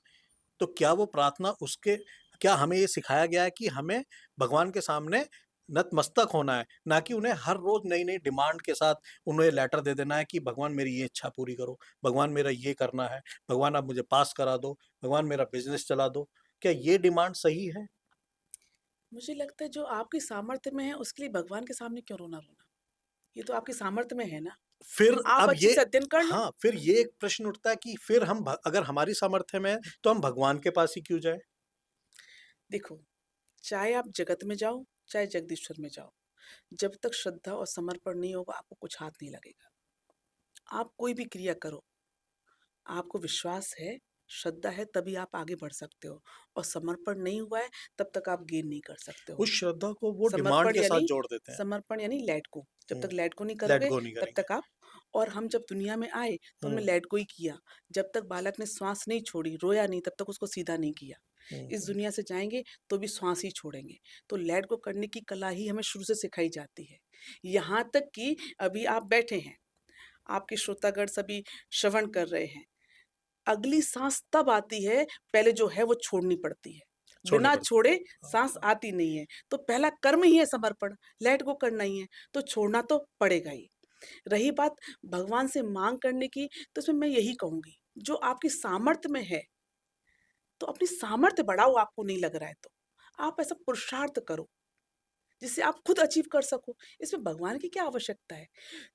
तो क्या वो प्रार्थना उसके क्या हमें ये सिखाया गया है कि हमें भगवान के सामने नतमस्तक होना है, ना कि उन्हें हर रोज़ नई-नई डिमांड के साथ उन्हें लेटर दे देना है कि भगवान मेरी ये इच्छा पूरी करो, भगवान मेरा ये करना है, भगवान आप मुझे पास करा दो, भगवान मेरा बिज़नेस चला दो। क्या ये डिमांड सही है? मुझे लगता है जो आपकी सामर्थ्य में है, उसके लिए भगवान के सामने क्यों रोना-रोना? ये तो आपकी सामर्थ्य में है ना। फिर आप अब अच्छे ये से अध्ययन कर लो। हाँ, फिर ये एक प्रश्न उठता है कि फिर हम भ अगर हमारी सामर्थ्य में है, तो हम भगवान के पास ही क्यों जाएँ? देखो, चाहे आप जगत में जाओ, चाहे जगदीश्वर में जाओ, जब तक श्रद्धा और समर्पण नहीं होगा, आपको कुछ हाथ नहीं लगेगा। आप कोई भी क्रिया करो, आपको विश्वास है, श्रद्धा है, तभी आप आगे बढ़ सकते हो और समर्पण नहीं हुआ है, तब तक आप गेन नहीं कर सकते हो। उस श्रद्धा को वो डिमांड समर्पण के साथ यानी जोड़ देते हैं। समर्पण यानी लेट गो। जब हुँ, तक लेट गो नहीं लेट करोगे, गो नहीं तब करेंगे। तक आप और हम जब दुनिया में आए, तो हमने हुँ, लेट गो ही किया। जब तक बालक ने श्वास नहीं छोड़ी, रोया नहीं, तब तक उसको सीधा नहीं किया। हुँ, इस हुँ। दुनिया से जाएँगे, तो भी श्वास ही छोड़ेंगे। तो लेट गो करने की कला ही हमें शुरू से सिखाई जाती है। यहाँ तक कि अभी आप बैठे हैं, आपके श्रोतागण सभी श्रवण कर रहे हैं। अगली साँस तब आती है, पहले जो है वो छोड़नी पड़ती है। छोड़नी बिना पड़ती छोड़े है। हाँ, साँस हाँ। आती नहीं है। तो पहला कर्म ही है समर्पण, लेट गो करना ही है, तो छोड़ना तो पड़ेगा ही। रही बात भगवान से माँग करने की, तो इसमें मैं यही कहूँगी, जो आपकी सामर्थ्य में है, तो अपनी सामर्थ्य बढ़ाओ आपको नहीं लग रहा है तो। आप ऐसा पुरुषार्थ करो, जिससे आप खुद अचीव कर सको। इसमें भगवान की क्या आवश्यकता है?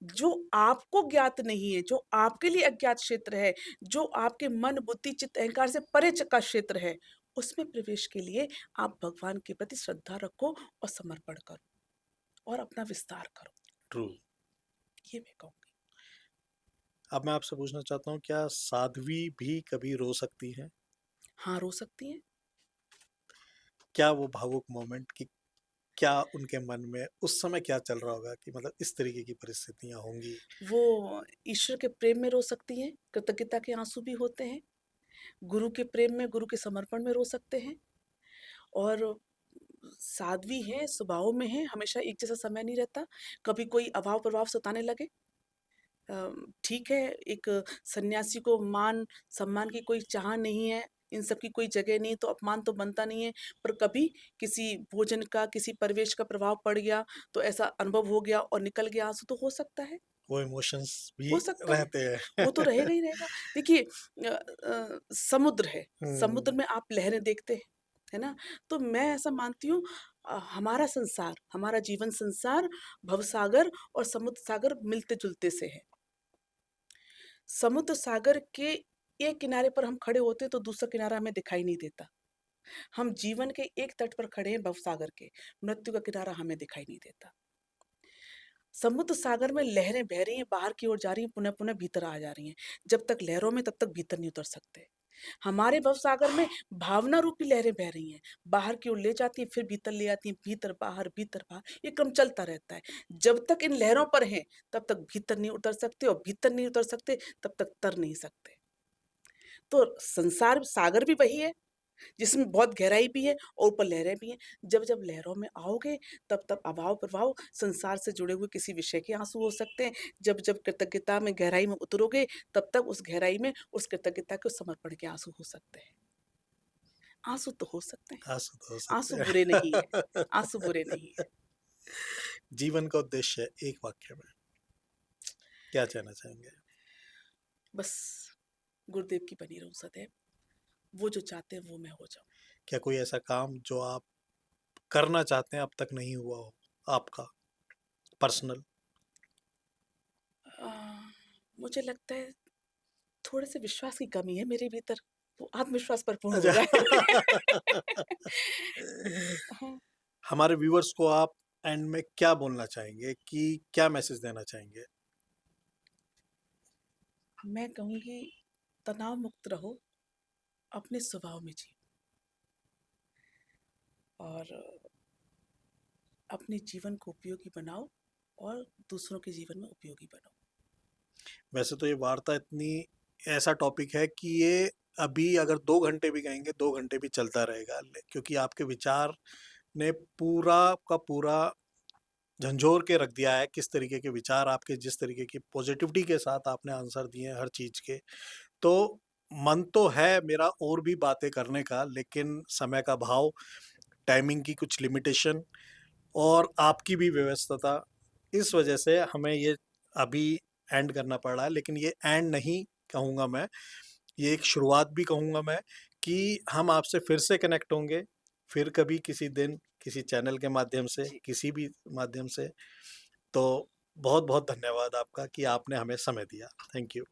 जो आपको ज्ञात नहीं है, जो आपके लिए अज्ञात क्षेत्र है, जो आपके मन, बुद्धि, चित्त, अहंकार से परे का क्षेत्र है, उसमें प्रवेश के लिए आप भगवान के प्रति श्रद्धा रखो और समर्पण करो और अपना विस्तार करो। ट्रू। ये मैं कहूँगी। अब मैं आपसे पूछना चाहता हूँ, क्या साध्वी भी कभी रो सकती हैं? हाँ, रो सकती हैं। क्या वो भावुक मोमेंट कि क्या उनके मन में उस समय क्या चल रहा होगा कि मतलब इस तरीके की परिस्थितियाँ होंगी? वो ईश्वर के प्रेम में रो सकती हैं, कृतज्ञता के आँसू भी होते हैं। गुरु के प्रेम में, गुरु के समर्पण में रो सकते हैं और साध्वी हैं, स्वभाव में हैं, हमेशा एक जैसा समय नहीं रहता। कभी कोई अभाव-प्रभाव सताने लगे, ठीक है, एक सन्यासी को मान-सम्मान की कोई चाह नहीं है, इन सब की कोई जगह नहीं है, तो अपमान तो बनता नहीं है। पर कभी किसी भोजन का, किसी परिवेश का प्रभाव पड़ गया, तो ऐसा अनुभव हो गया और निकल गया आँसू, तो हो सकता है, वो इमोशंस भी हो सकता है। रहते हैं। वो तो रहेगा ही रहेगा। देखिए समुद्र है, समुद्र हुँ, में आप लहरें देखते हैं, है ना? तो मैं ऐसा मानती हूँ हमारा संसार, हमारा जीवन संसार भवसागर और समुद्र सागर मिलते-जुलते से है। समुद्र सागर के एक किनारे पर हम खड़े होते हैं तो दूसरा किनारा हमें दिखाई नहीं देता। हम जीवन के एक तट पर खड़े हैं भवसागर के, मृत्यु का किनारा हमें दिखाई नहीं देता। समुद्र सागर में लहरें बह रही हैं, बाहर की ओर जा रही हैं, पुनः-पुनः भीतर आ जा रही हैं। जब तक लहरों में तब तक भीतर नहीं उतर सकते। हमारे भवसागर में भावना रूपी लहरें बह रही हैं, बाहर की ओर ले जाती हैं, फिर भीतर ले आती हैं, भीतर बाहर, ये क्रम चलता रहता है। जब तक इन लहरों पर हैं, तब तक भीतर नहीं उतर सकते और भीतर नहीं उतर सकते, तब तक तर नहीं सकते। तो संसार सागर भी वही है, जिसमें बहुत गहराई भी है और ऊपर लहरें भी हैं। जब-जब लहरों में आओगे, तब-तब अभाव-प्रभाव, संसार से जुड़े हुए किसी विषय के आँसू हो सकते हैं। जब-जब कृतज्ञता में गहराई में उतरोगे, तब-तब उस गहराई में उस कृतज्ञता के समर्पण के आँसू हो सकते हैं। आँसू तो हो सकते हैं, आँसू तो हो सकते आँसू बुरे नहीं है, हैं। आँसू बुरे नहीं है। जीवन का उद्देश्य एक वाक्य में क्या कहना चाहेंगे? बस गुरुदेव की बनी रहूँ सदैव, वो जो चाहते हैं वो मैं हो जाऊँ। क्या कोई ऐसा काम जो आप करना चाहते हैं अब तक नहीं हुआ हो आपका पर्सनल? अ, मुझे लगता है थोड़े-से विश्वास की कमी है मेरे भीतर, वो आत्मविश्वास पर पूर्ण हो अच्छा। जाए। हाँ, हमारे व्यूअर्स को आप एंड में क्या बोलना चाहेंगे कि क्या मैसेज देना चाहेंगे? मैं कहूँगी तनाव मुक्त रहो, अपने स्वभाव में जियो और अपने जीवन को उपयोगी बनाओ और दूसरों के जीवन में उपयोगी बनो। वैसे तो ये वार्ता इतनी ऐसा टॉपिक है कि ये अभी अगर 2 घंटे भी कहेंगे 2 घंटे भी चलता रहेगा क्योंकि आपके विचार ने पूरा का पूरा झंझोर के रख दिया है किस तरीके के विचार आपके जिस तरीके की पॉजिटिविटी के साथ आपने आंसर दिए हैं हर चीज़ के। तो मन तो है मेरा और भी बातें करने का लेकिन समय का अभाव, टाइमिंग की कुछ लिमिटेशन और आपकी भी व्यस्तता, इस वजह से हमें ये अभी एंड करना पड़ रहा है। लेकिन ये एंड नहीं कहूँगा मैं, ये एक शुरुआत भी कहूँगा मैं कि हम आपसे फिर से कनेक्ट होंगे, फिर कभी किसी दिन, किसी चैनल के माध्यम से, जी, किसी भी माध्यम से। तो बहुत-बहुत धन्यवाद आपका कि आपने हमें समय दिया। Thank you.